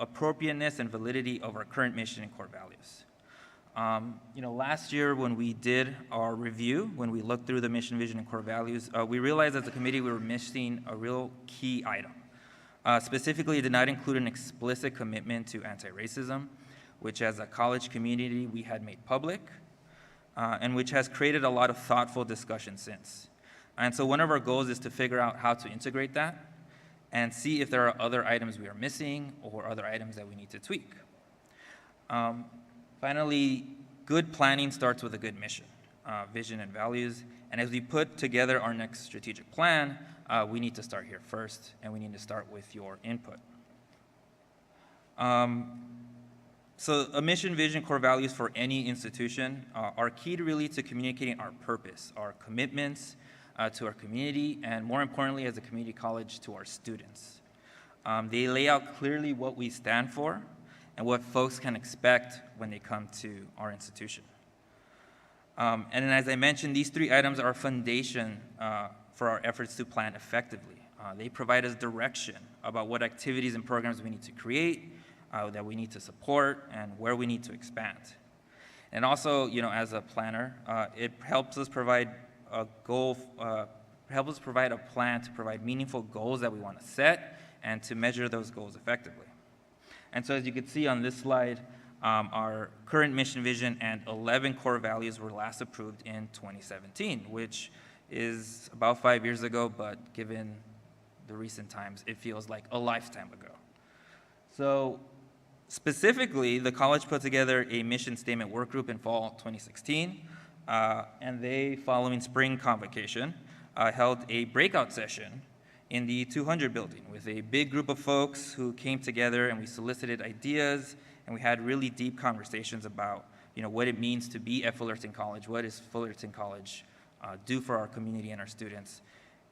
K: appropriateness and validity of our current mission and core values. Last year when we did our review, when we looked through the mission, vision, and core values, we realized as a committee we were missing a real key item. Specifically, it did not include an explicit commitment to anti-racism, which as a college community we had made public, and which has created a lot of thoughtful discussion since. And so one of our goals is to figure out how to integrate that and see if there are other items we are missing or other items that we need to tweak. Finally, good planning starts with a good mission, vision, and values. And as we put together our next strategic plan, we need to start here first, and we need to start with your input. So a mission, vision, core values for any institution are key to really to communicating our purpose, our commitments to our community, and more importantly, as a community college, to our students. They lay out clearly what we stand for and what folks can expect when they come to our institution. And then as I mentioned, these three items are a foundation for our efforts to plan effectively. They provide us direction about what activities and programs we need to create, that we need to support, and where we need to expand. And also, as a planner, it helps us provide a goal, helps us provide a plan to provide meaningful goals that we want to set and to measure those goals effectively. And so as you can see on this slide, our current mission, vision, and 11 core values were last approved in 2017, which is about 5 years ago, but given the recent times, it feels like a lifetime ago. So specifically, the college put together a mission statement work group in fall 2016, and they, following spring convocation, held a breakout session in the 200 building with a big group of folks who came together, and we solicited ideas, and we had really deep conversations about what it means to be at Fullerton College, what does Fullerton College do for our community and our students.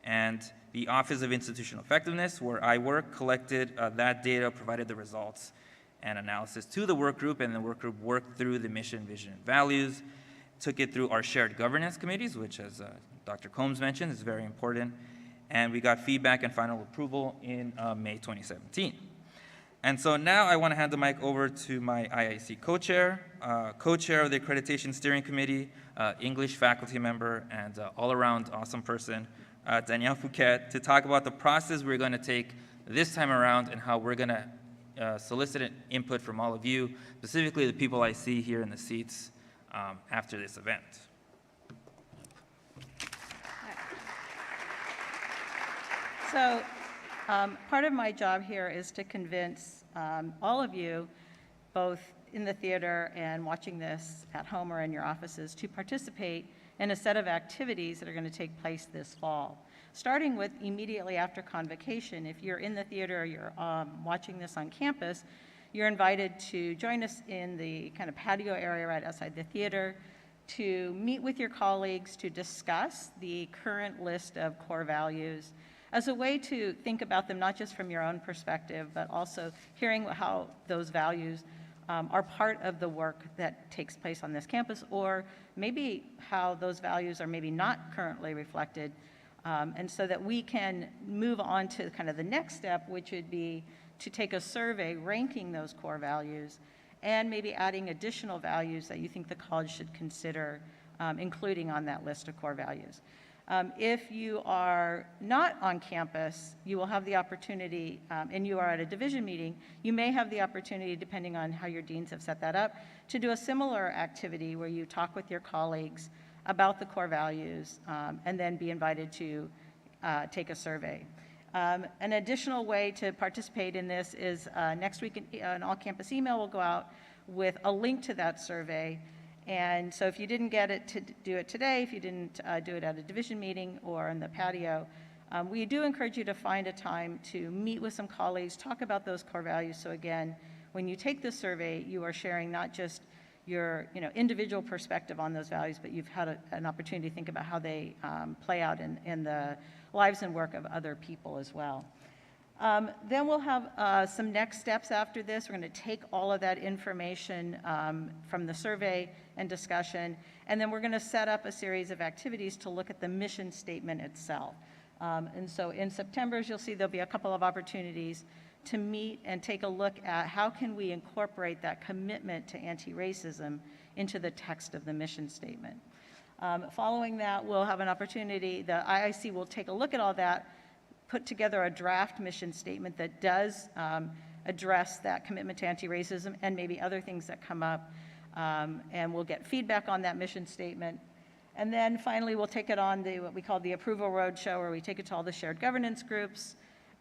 K: And the Office of Institutional Effectiveness, where I work, collected that data, provided the results and analysis to the work group, and the work group worked through the mission, vision, and values, took it through our shared governance committees, which, as Dr. Combs mentioned, is very important, and we got feedback and final approval in May 2017. And so now I want to hand the mic over to my IIC co-chair, co-chair of the Accreditation Steering Committee, English faculty member, and all-around awesome person, Danielle Fouquette, to talk about the process we're going to take this time around and how we're going to solicit input from all of you, specifically the people I see here in the seats after this event.
L: So part of my job here is to convince all of you, both in the theater and watching this at home or in your offices, to participate in a set of activities that are going to take place this fall. Starting with immediately after convocation, if you're in the theater or you're watching this on campus, you're invited to join us in the kind of patio area right outside the theater to meet with your colleagues to discuss the current list of core values as a way to think about them not just from your own perspective, but also hearing how those values are part of the work that takes place on this campus, or maybe how those values are maybe not currently reflected And so that we can move on to kind of the next step, which would be to take a survey ranking those core values and maybe adding additional values that you think the college should consider including on that list of core values. If you are not on campus, you will have the opportunity, and you are at a division meeting, you may have the opportunity, depending on how your deans have set that up, to do a similar activity where you talk with your colleagues about the core values and then be invited to take a survey. An additional way to participate in this is next week an all-campus email will go out with a link to that survey. And so if you didn't get it to do it today, if you didn't do it at a division meeting or in the patio, we do encourage you to find a time to meet with some colleagues, talk about those core values. So again, when you take the survey, you are sharing not just your individual perspective on those values, but you've had an opportunity to think about how they play out in the lives and work of other people as well. Then we'll have some next steps after this. We're going to take all of that information from the survey and discussion, and then we're going to set up a series of activities to look at the mission statement itself. And so in September, as you'll see, there'll be a couple of opportunities to meet and take a look at how can we incorporate that commitment to anti-racism into the text of the mission statement. Following that, we'll have an opportunity, the IIC will take a look at all that, put together a draft mission statement that does address that commitment to anti-racism and maybe other things that come up, and we'll get feedback on that mission statement. And then finally, we'll take it on what we call the approval roadshow, where we take it to all the shared governance groups,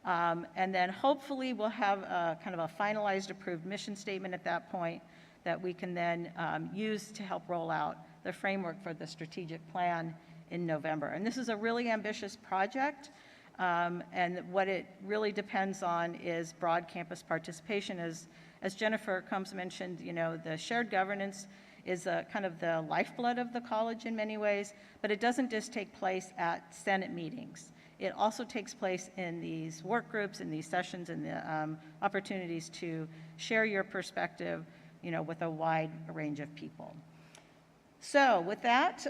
L: and then hopefully we'll have kind of a finalized approved mission statement at that point that we can then use to help roll out the framework for the strategic plan in November. And this is a really ambitious project. And what it really depends on is broad campus participation. As Jennifer Combs mentioned, the shared governance is kind of the lifeblood of the college in many ways, but it doesn't just take place at Senate meetings. It also takes place in these work groups, in these sessions, and the opportunities to share your perspective, with a wide range of people. So with that,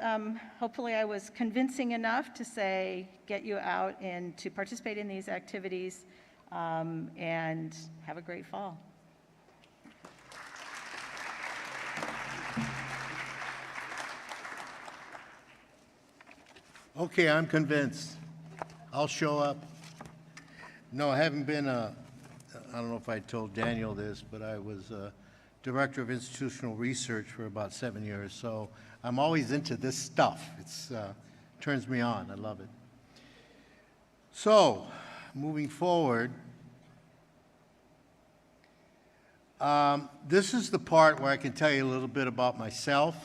L: hopefully I was convincing enough to get you out and to participate in these activities, and have a great fall.
E: Okay, I'm convinced. I'll show up. No, I haven't been I don't know if I told Danielle this, but I was Director of Institutional Research for about 7 years, so I'm always into this stuff. It turns me on. I love it. So, moving forward, this is the part where I can tell you a little bit about myself.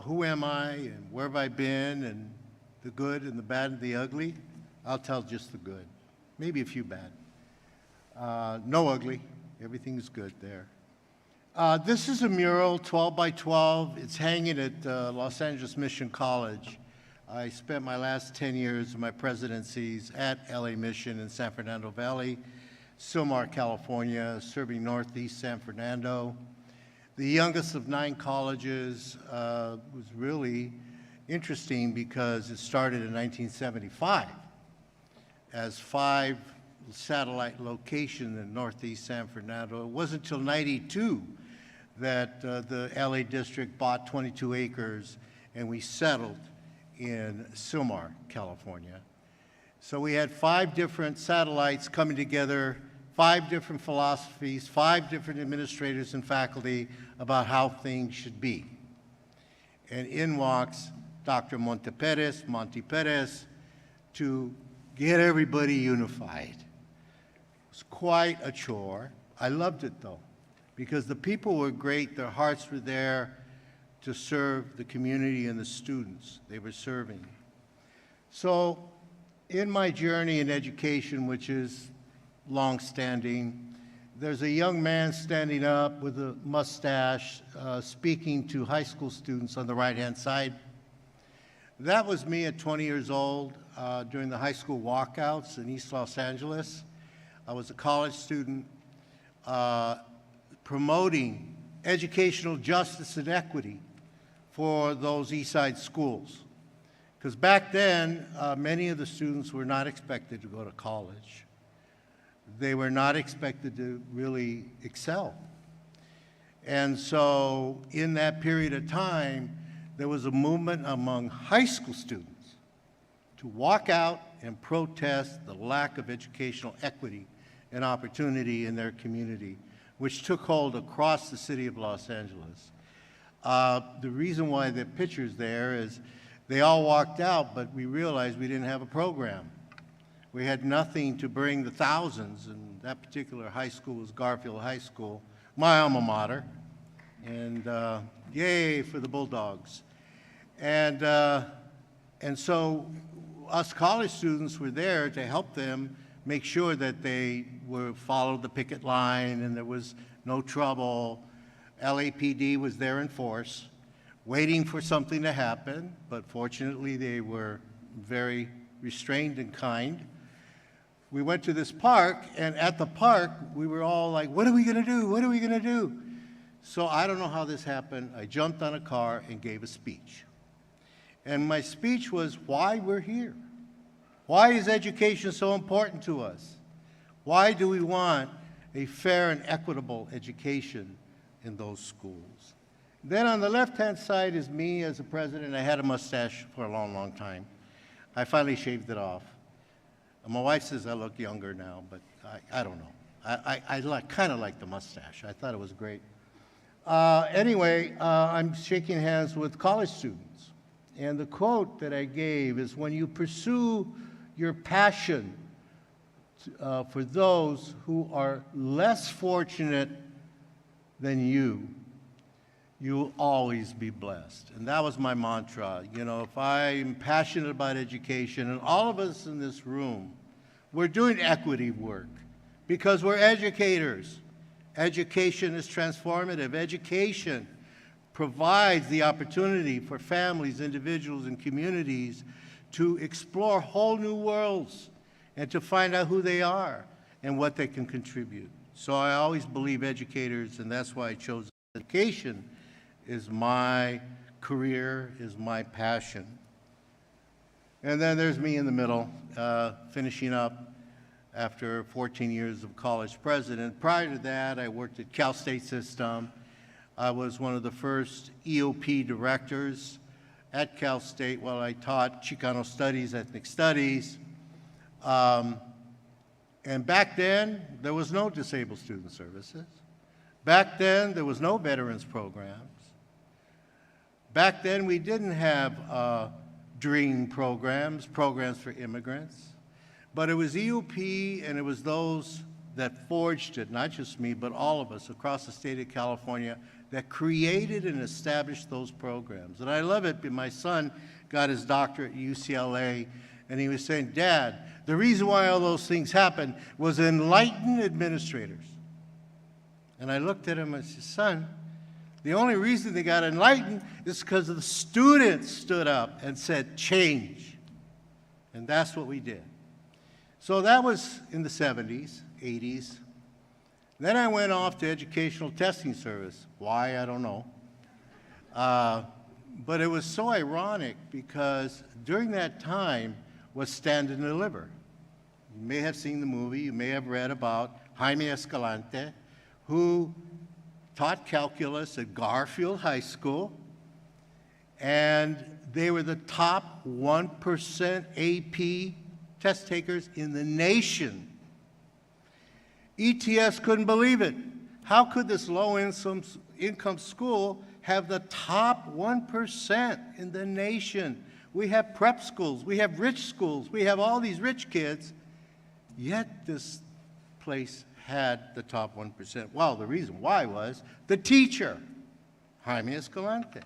E: Who am I, and where have I been, and the good and the bad and the ugly. I'll tell just the good, maybe a few bad. No ugly. Everything's good there. This is a mural, 12 by 12. It's hanging at Los Angeles Mission College. I spent my last 10 years of my presidencies at LA Mission in San Fernando Valley, Sylmar, California, serving Northeast San Fernando. The youngest of 9 colleges was really interesting because it started in 1975 as 5 satellite locations in Northeast San Fernando. It wasn't until '92 that the LA district bought 22 acres and we settled in Sylmar, California. So we had 5 different satellites coming together, 5 different philosophies, 5 different administrators and faculty about how things should be. And in walks Dr. Monte Perez, to get everybody unified. It was quite a chore. I loved it though, because the people were great, their hearts were there to serve the community and the students they were serving. So in my journey in education, which is long-standing, there's a young man standing up with a mustache speaking to high school students on the right-hand side. That was me at 20 years old during the high school walkouts in East Los Angeles. I was a college student promoting educational justice and equity for those East Side schools. Because back then, many of the students were not expected to go to college. They were not expected to really excel. And so in that period of time, there was a movement among high school students to walk out and protest the lack of educational equity and opportunity in their community, which took hold across the city of Los Angeles. The reason why the picture's there is they all walked out, but we realized we didn't have a program. We had nothing to bring the thousands, and that particular high school was Garfield High School, my alma mater, and yay for the Bulldogs. And so us college students were there to help them make sure that they followed the picket line and there was no trouble. LAPD was there in force, waiting for something to happen, but fortunately they were very restrained and kind. We went to this park, and at the park, we were all like, what are we gonna do? What are we gonna do? So I don't know how this happened. I jumped on a car and gave a speech. And my speech was why we're here. Why is education so important to us? Why do we want a fair and equitable education in those schools? Then on the left-hand side is me as a president. I had a mustache for a long, long time. I finally shaved it off. My wife says I look younger now, but I don't know. I kind of like the mustache. I thought it was great. Anyway, I'm shaking hands with college students. And the quote that I gave is, when you pursue your passion for those who are less fortunate than you, you'll always be blessed. And that was my mantra. You know, if I'm passionate about education, and all of us in this room, we're doing equity work because we're educators. Education is transformative. Education provides the opportunity for families, individuals, and communities to explore whole new worlds and to find out who they are and what they can contribute. So I always believe educators, and that's why I chose education is my career, is my passion. And then there's me in the middle, finishing up after 14 years of college president. Prior to that, I worked at Cal State System. I was one of the first EOP directors at Cal State while I taught Chicano Studies, Ethnic Studies. And back then, there was no disabled student services. Back then, there was no veterans programs. Back then, we didn't have DREAM programs for immigrants. But it was EOP, and it was those that forged it, not just me, but all of us across the state of California, that created and established those programs. And I love it, because my son got his doctorate at UCLA, and he was saying, Dad, the reason why all those things happened was enlightened administrators. And I looked at him and said, son, the only reason they got enlightened is because the students stood up and said, change. And that's what we did. So that was in the 70s, 80s. Then I went off to Educational Testing Service. Why, I don't know. But it was so ironic because during that time was Stand and Deliver. You may have seen the movie, you may have read about Jaime Escalante, who taught calculus at Garfield High School, and they were the top 1% AP test takers in the nation. ETS couldn't believe it. How could this low-income school have the top 1% in the nation? We have prep schools, we have rich schools, we have all these rich kids, yet this place had the top 1%. Well, the reason why was the teacher, Jaime Escalante.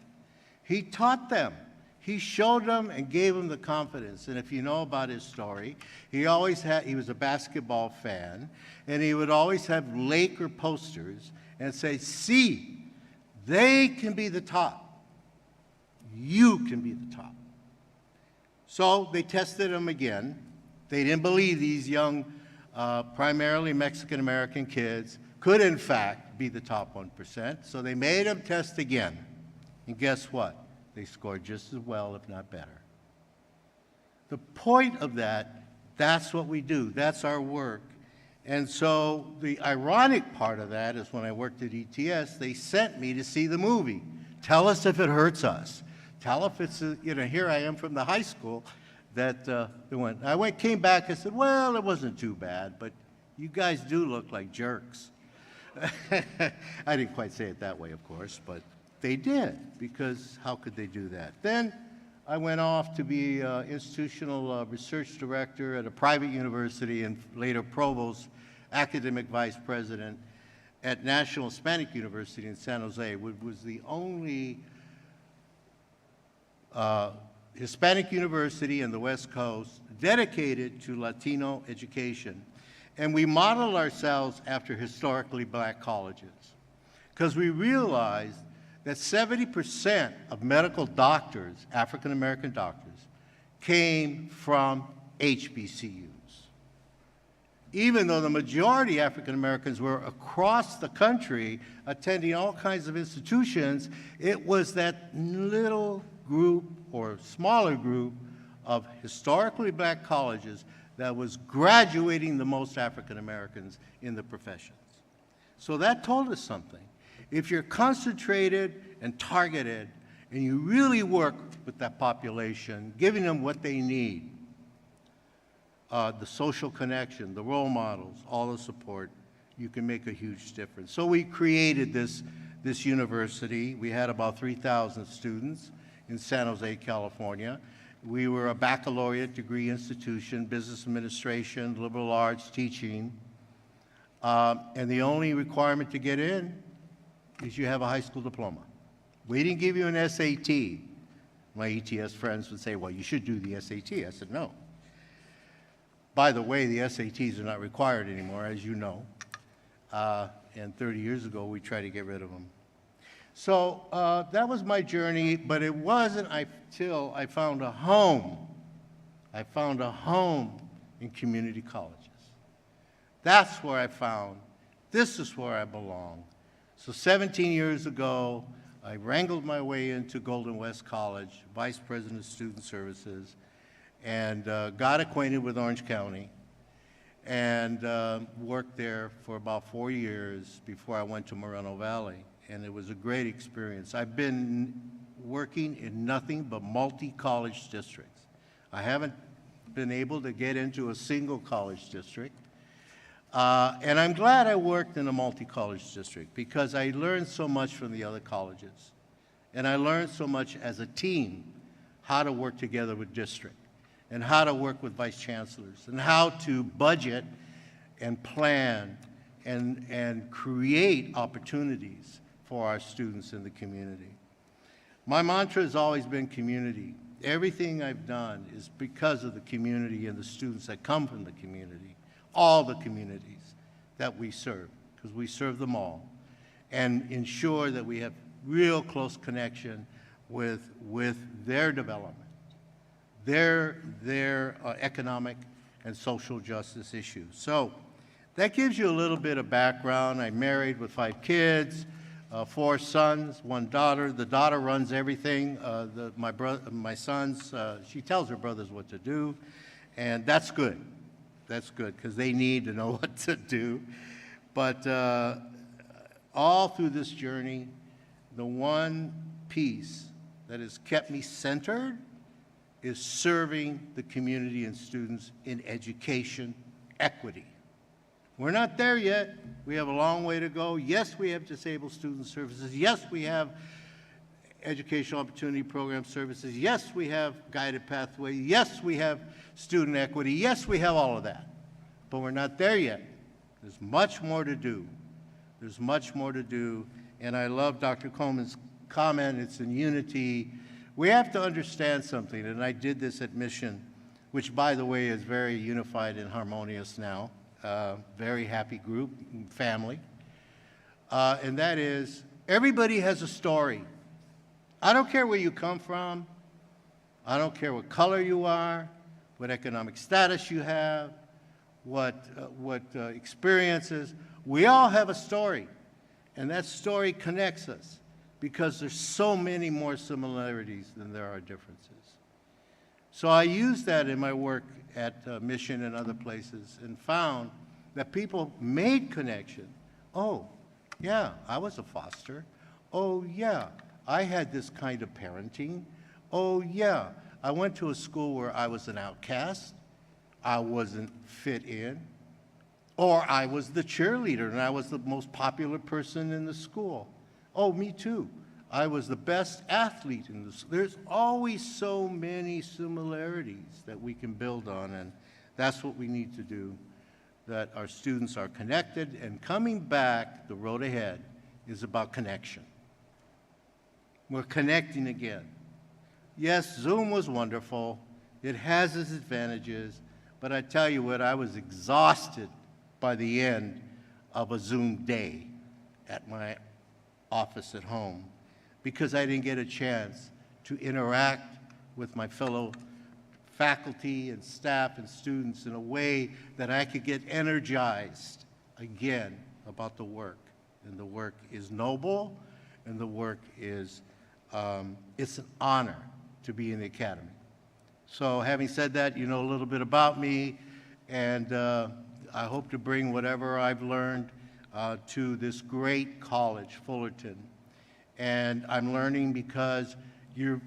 E: He taught them. He showed them and gave them the confidence. And if you know about his story, he was a basketball fan, and he would always have Laker posters and say, see, they can be the top. You can be the top. So they tested him again. They didn't believe these young, primarily Mexican-American kids could, in fact, be the top 1%. So they made him test again. And guess what? They scored just as well, if not better. the point of that, that's what we do. That's our work. And so the ironic part of that is when I worked at ETS, they sent me to see the movie. Tell us if it hurts us. Tell if it's, here I am from the high school that went. Came back and said, well, it wasn't too bad, but you guys do look like jerks. I didn't quite say it that way, of course, but they did, because how could they do that? Then I went off to be institutional research director at a private university and later provost, academic vice president at National Hispanic University in San Jose, which was the only Hispanic university in the West Coast dedicated to Latino education. And we modeled ourselves after historically black colleges because we realized that 70% of medical doctors, African-American doctors, came from HBCUs. Even though the majority of African-Americans were across the country attending all kinds of institutions, it was that little group or smaller group of historically black colleges that was graduating the most African Americans in the professions. So that told us something. If you're concentrated and targeted and you really work with that population, giving them what they need, the social connection, the role models, all the support, you can make a huge difference. So we created this university. We had about 3,000 students in San Jose, California. We were a baccalaureate degree institution, business administration, liberal arts, teaching. And the only requirement to get in is you have a high school diploma. We didn't give you an SAT. My ETS friends would say, well, you should do the SAT. I said, no. By the way, the SATs are not required anymore, as you know. And 30 years ago, we tried to get rid of them. So that was my journey, but it wasn't until I found a home. I found a home in community colleges. That's where I found, this is where I belong. So 17 years ago, I wrangled my way into Golden West College, Vice President of Student Services, and got acquainted with Orange County, and worked there for about 4 years before I went to Moreno Valley. And it was a great experience. I've been working in nothing but multi-college districts. I haven't been able to get into a single college district. And I'm glad I worked in a multi-college district because I learned so much from the other colleges. And I learned so much as a team how to work together with district and how to work with vice chancellors and how to budget and plan and create opportunities for our students in the community. My mantra has always been community. Everything I've done is because of the community and the students that come from the community, all the communities that we serve, because we serve them all, and ensure that we have real close connection with their development, their economic and social justice issues. So that gives you a little bit of background. I'm married with 5 kids. 4 sons, 1 daughter. The daughter runs everything. My sons, she tells her brothers what to do, and that's good. That's good, because they need to know what to do. But all through this journey, the one piece that has kept me centered is serving the community and students in education equity. We're not there yet. We have a long way to go. Yes, we have disabled student services. Yes, we have educational opportunity program services. Yes, we have guided pathway. Yes, we have student equity. Yes, we have all of that. But we're not there yet. There's much more to do. There's much more to do. And I love Dr. Coleman's comment. It's in unity. We have to understand something, and I did this at Mission, which, by the way, is very unified and harmonious now. Very happy group, family. And that is, everybody has a story. I don't care where you come from. I don't care what color you are, what economic status you have, what experiences. We all have a story. And that story connects us because there's so many more similarities than there are differences. So I used that in my work at Mission and other places and found that people made connection. Oh, yeah, I was a foster. Oh, yeah, I had this kind of parenting. Oh, yeah, I went to a school where I was an outcast. I wasn't fit in. Or I was the cheerleader and I was the most popular person in the school. Oh, me too. I was the best athlete in the school. There's always so many similarities that we can build on, and that's what we need to do, that our students are connected, and coming back, the road ahead is about connection. We're connecting again. Yes, Zoom was wonderful. It has its advantages, but I tell you what, I was exhausted by the end of a Zoom day at my office at home because I didn't get a chance to interact with my fellow faculty and staff and students in a way that I could get energized again about the work. And the work is noble, and the work is, it's an honor to be in the Academy. So having said that, you know a little bit about me, and I hope to bring whatever I've learned to this great college, Fullerton. And I'm learning because you're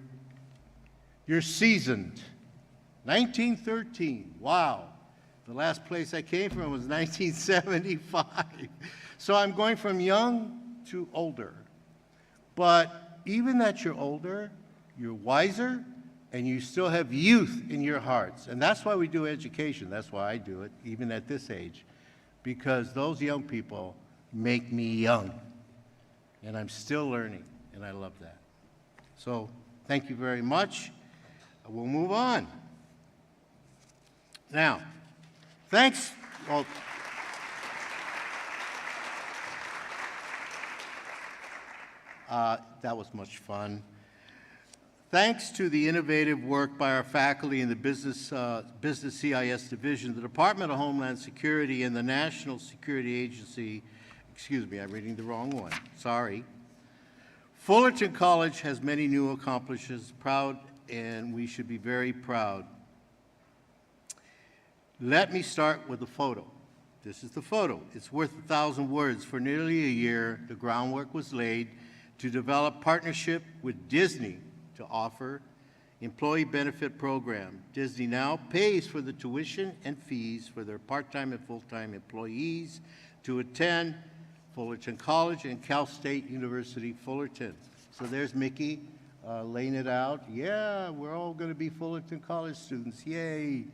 E: seasoned. 1913, wow. The last place I came from was 1975. So I'm going from young to older. But even that you're older, you're wiser, and you still have youth in your hearts. And that's why we do education. That's why I do it, even at this age, because those young people make me young. And I'm still learning, and I love that. So thank you very much. We'll move on. Now, thanks. Well, that was much fun. Thanks to the innovative work by our faculty in the Business CIS Division, the Department of Homeland Security and the National Security Agency, excuse me, I'm reading the wrong one, sorry. Fullerton College has many new accomplishments, proud, and we should be very proud. Let me start with a photo. This is the photo. It's worth 1,000 words. For nearly a year, the groundwork was laid to develop partnership with Disney to offer employee benefit program. Disney now pays for the tuition and fees for their part-time and full-time employees to attend Fullerton College and Cal State University Fullerton. So there's Mickey laying it out. Yeah, we're all going to be Fullerton College students. Yay.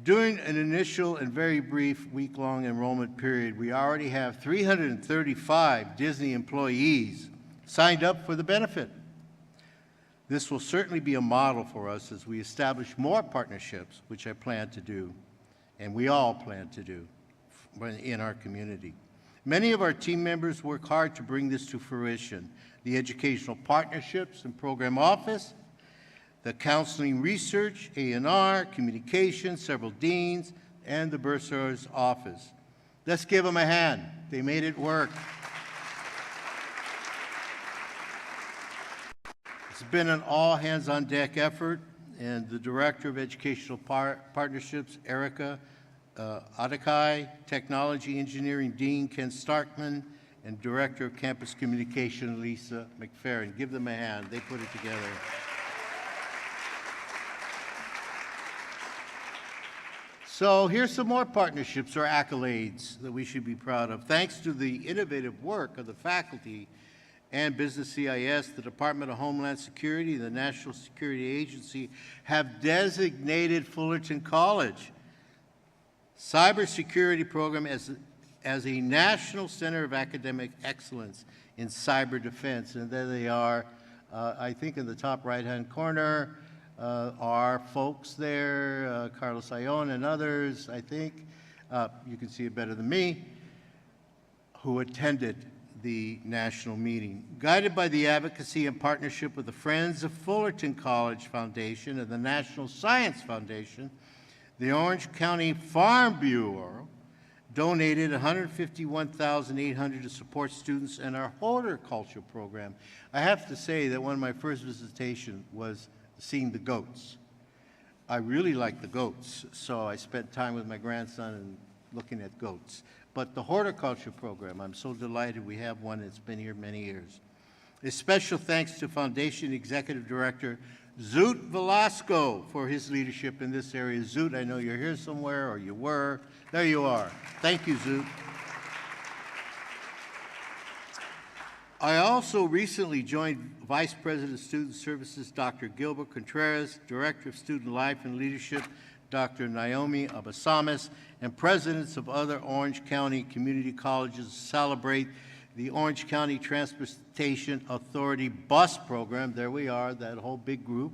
E: During an initial and very brief week-long enrollment period, we already have 335 Disney employees signed up for the benefit. This will certainly be a model for us as we establish more partnerships, which I plan to do, and we all plan to do in our community. Many of our team members work hard to bring this to fruition. The Educational Partnerships and Program Office, the Counseling Research, A&R, Communications, several deans, and the Bursar's Office. Let's give them a hand. They made it work. It's been an all-hands-on-deck effort, and the Director of Educational Partnerships, Erica Adakai, Technology Engineering Dean, Ken Starkman, and Director of Campus Communication, Lisa McFerrin. Give them a hand. They put it together. So here's some more partnerships or accolades that we should be proud of. Thanks to the innovative work of the faculty and Business CIS, the Department of Homeland Security and the National Security Agency have designated Fullerton College Cybersecurity Program as a National Center of Academic Excellence in Cyber Defense. And there they are, I think in the top right-hand corner, are folks there, Carlos Ion and others, I think, you can see it better than me, who attended the national meeting. Guided by the advocacy and partnership with the Friends of Fullerton College Foundation and the National Science Foundation, the Orange County Farm Bureau donated $151,800 to support students in our horticulture program. I have to say that one of my first visitations was seeing the goats. I really like the goats, so I spent time with my grandson and looking at goats. But the horticulture program, I'm so delighted we have one that's been here many years. A special thanks to Foundation Executive Director Zoot Velasco for his leadership in this area. Zoot, I know you're here somewhere, or you were. There you are. Thank you, Zoot. I also recently joined Vice President of Student Services, Dr. Gilbert Contreras, Director of Student Life and Leadership, Dr. Naomi Abasamis, and presidents of other Orange County community colleges celebrate the Orange County Transportation Authority bus program. There we are, that whole big group.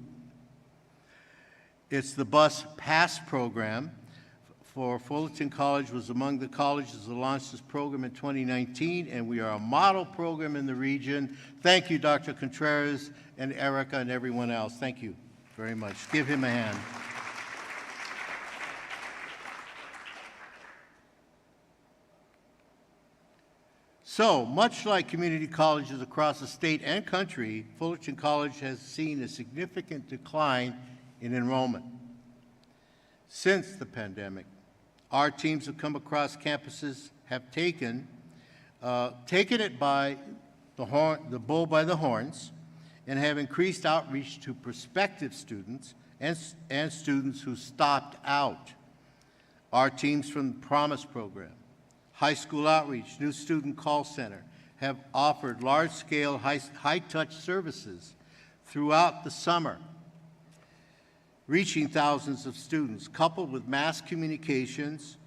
E: It's the Bus Pass program for Fullerton College was among the colleges that launched this program in 2019, and we are a model program in the region. Thank you, Dr. Contreras and Erica and everyone else. Thank you very much. Give him a hand. So, much like community colleges across the state and country, Fullerton College has seen a significant decline in enrollment. Since the pandemic, our teams have come across campuses, have taken it by the bull by the horns, and have increased outreach to prospective students and students who stopped out. Our teams from the Promise program, High School Outreach, New Student Call Center have offered large-scale, high-touch services throughout the summer, reaching thousands of students, coupled with mass communications,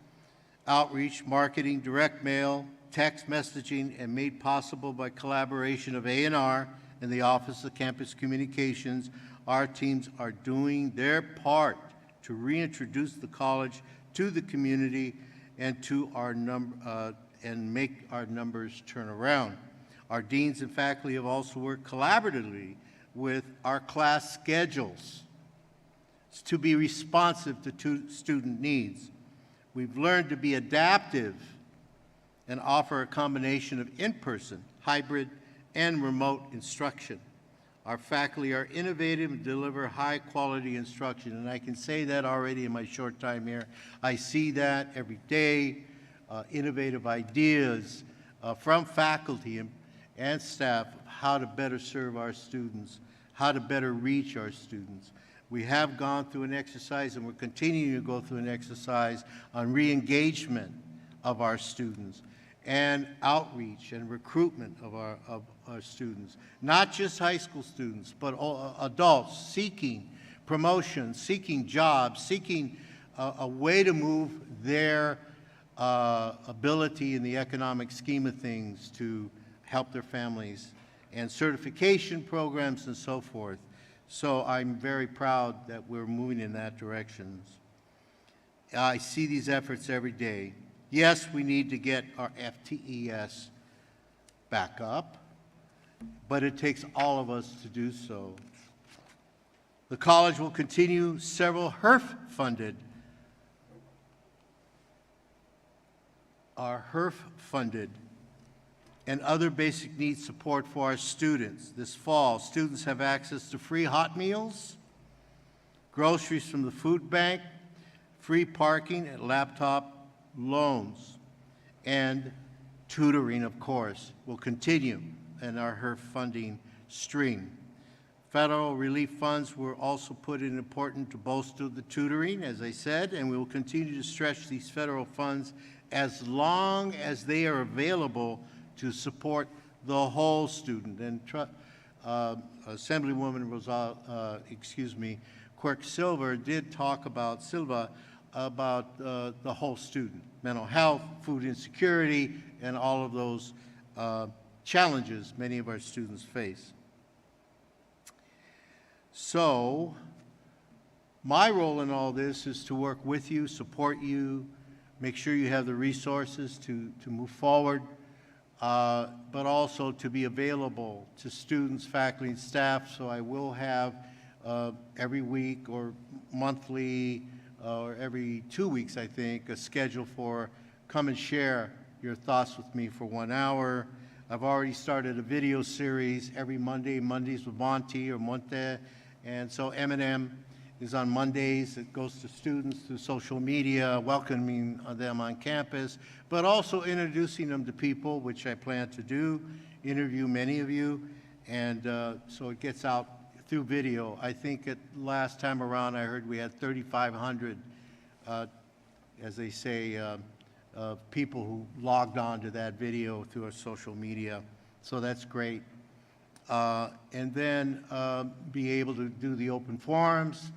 E: outreach, marketing, direct mail, text messaging, and made possible by collaboration of A&R and the Office of Campus Communications. Our teams are doing their part to reintroduce the college to the community and to our and make our numbers turn around. Our deans and faculty have also worked collaboratively with our class schedules to be responsive to student needs. We've learned to be adaptive and offer a combination of in-person, hybrid, and remote instruction. Our faculty are innovative and deliver high-quality instruction, and I can say that already in my short time here. I see that every day, innovative ideas from faculty and staff of how to better serve our students, how to better reach our students. We have gone through an exercise, and we're continuing to go through an exercise on re-engagement of our students and outreach and recruitment of our students, not just high school students, but all adults seeking promotion, seeking jobs, seeking a way to move their ability in the economic scheme of things to help their families, and certification programs and so forth. So I'm very proud that we're moving in that direction. I see these efforts every day. Yes, we need to get our FTES back up, but it takes all of us to do so. The college will continue several HERF-funded, and other basic needs support for our students. This fall, students have access to free hot meals, groceries from the food bank, free parking and laptop loans, and tutoring, of course, will continue in our HERF funding stream. Federal relief funds were also put in important to bolster the tutoring, as I said, and we will continue to stretch these federal funds as long as they are available to support the whole student. And Assemblywoman Quirk-Silva did talk about the whole student, mental health, food insecurity, and all of those challenges many of our students face. So, my role in all this is to work with you, support you, make sure you have the resources to move forward, but also to be available to students, faculty, and staff. So I will have every week or monthly or every 2 weeks, I think, a schedule for come and share your thoughts with me for 1 hour. I've already started a video series every Mondays with Monte And so M&M is on Mondays. It goes to students through social media, welcoming them on campus, but also introducing them to people, which I plan to do, interview many of you, and so it gets out through video. I think last time around I heard we had 3,500, as they say, people who logged on to that video through our social media, so that's great. And then be able to do the open forums,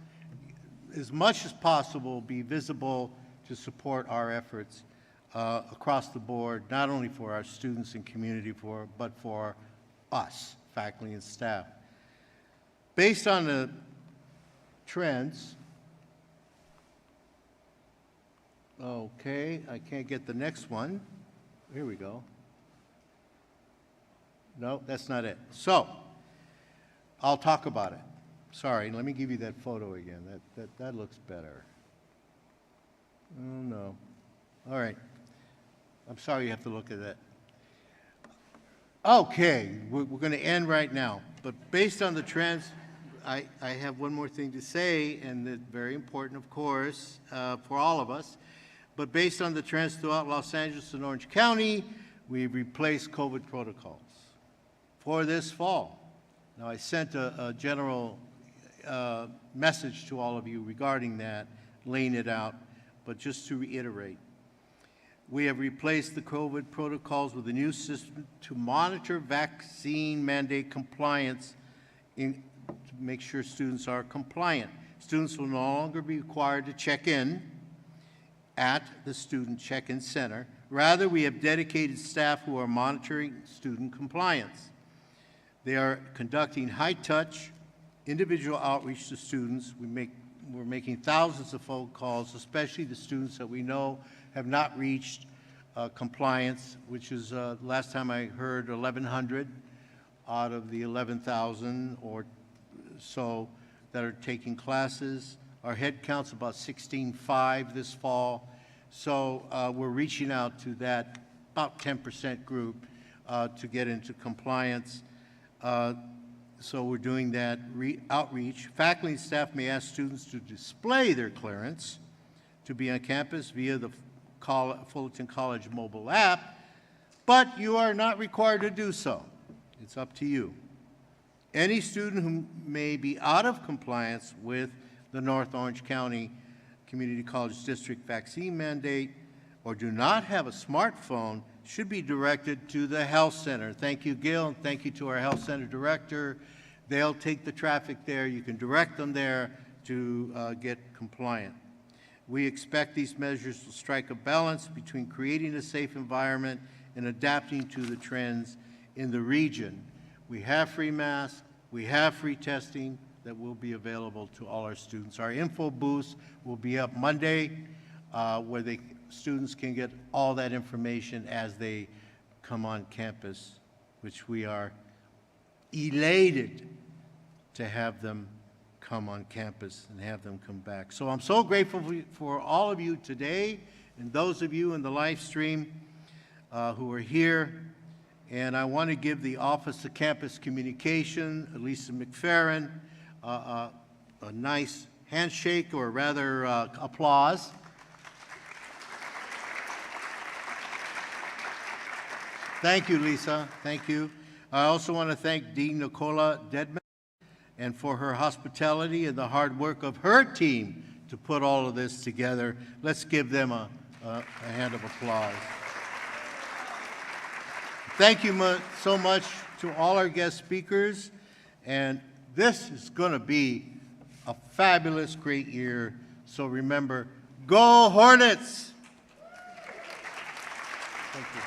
E: as much as possible, be visible to support our efforts across the board, not only for our students and community, but for us, faculty and staff. Based on the trends, okay, I can't get the next one. Here we go. No, that's not it. So, I'll talk about it. Sorry, let me give you that photo again. That looks better. Oh, no. All right. I'm sorry you have to look at that. Okay, we're going to end right now. But based on the trends, I have one more thing to say, and it's very important, of course, for all of us. But based on the trends throughout Los Angeles and Orange County, we've replaced COVID protocols for this fall. Now, I sent a general message to all of you regarding that, laying it out, but just to reiterate, we have replaced the COVID protocols with a new system to monitor vaccine mandate compliance to make sure students are compliant. Students will no longer be required to check in at the student check-in center. Rather, we have dedicated staff who are monitoring student compliance. They are conducting high-touch, individual outreach to students. We're making thousands of phone calls, especially the students that we know have not reached compliance, which is, last time I heard, 1,100 out of the 11,000 or so that are taking classes. Our head count's about 16,500 this fall. So we're reaching out to that about 10% group to get into compliance. So we're doing that outreach. Faculty and staff may ask students to display their clearance to be on campus via the Fullerton College mobile app, but you are not required to do so. It's up to you. Any student who may be out of compliance with the North Orange County Community College District vaccine mandate or do not have a smartphone should be directed to the health center. Thank you, Gil, and thank you to our health center director. They'll take the traffic there. You can direct them there to get compliant. We expect these measures to strike a balance between creating a safe environment and adapting to the trends in the region. We have free masks, we have free testing that will be available to all our students. Our info booths will be up Monday where students can get all that information as they come on campus, which we are elated to have them come on campus and have them come back. So I'm so grateful for all of you today and those of you in the live stream who are here. And I want to give the Office of Campus Communication, Lisa McFerrin, a nice handshake, or rather applause. Thank you, Lisa. Thank you. I also want to thank Dean Nichole Dedman and for her hospitality and the hard work of her team to put all of this together. Let's give them a hand of applause. Thank you so much to all our guest speakers, and this is going to be a fabulous, great year. So remember, go Hornets! Thank you.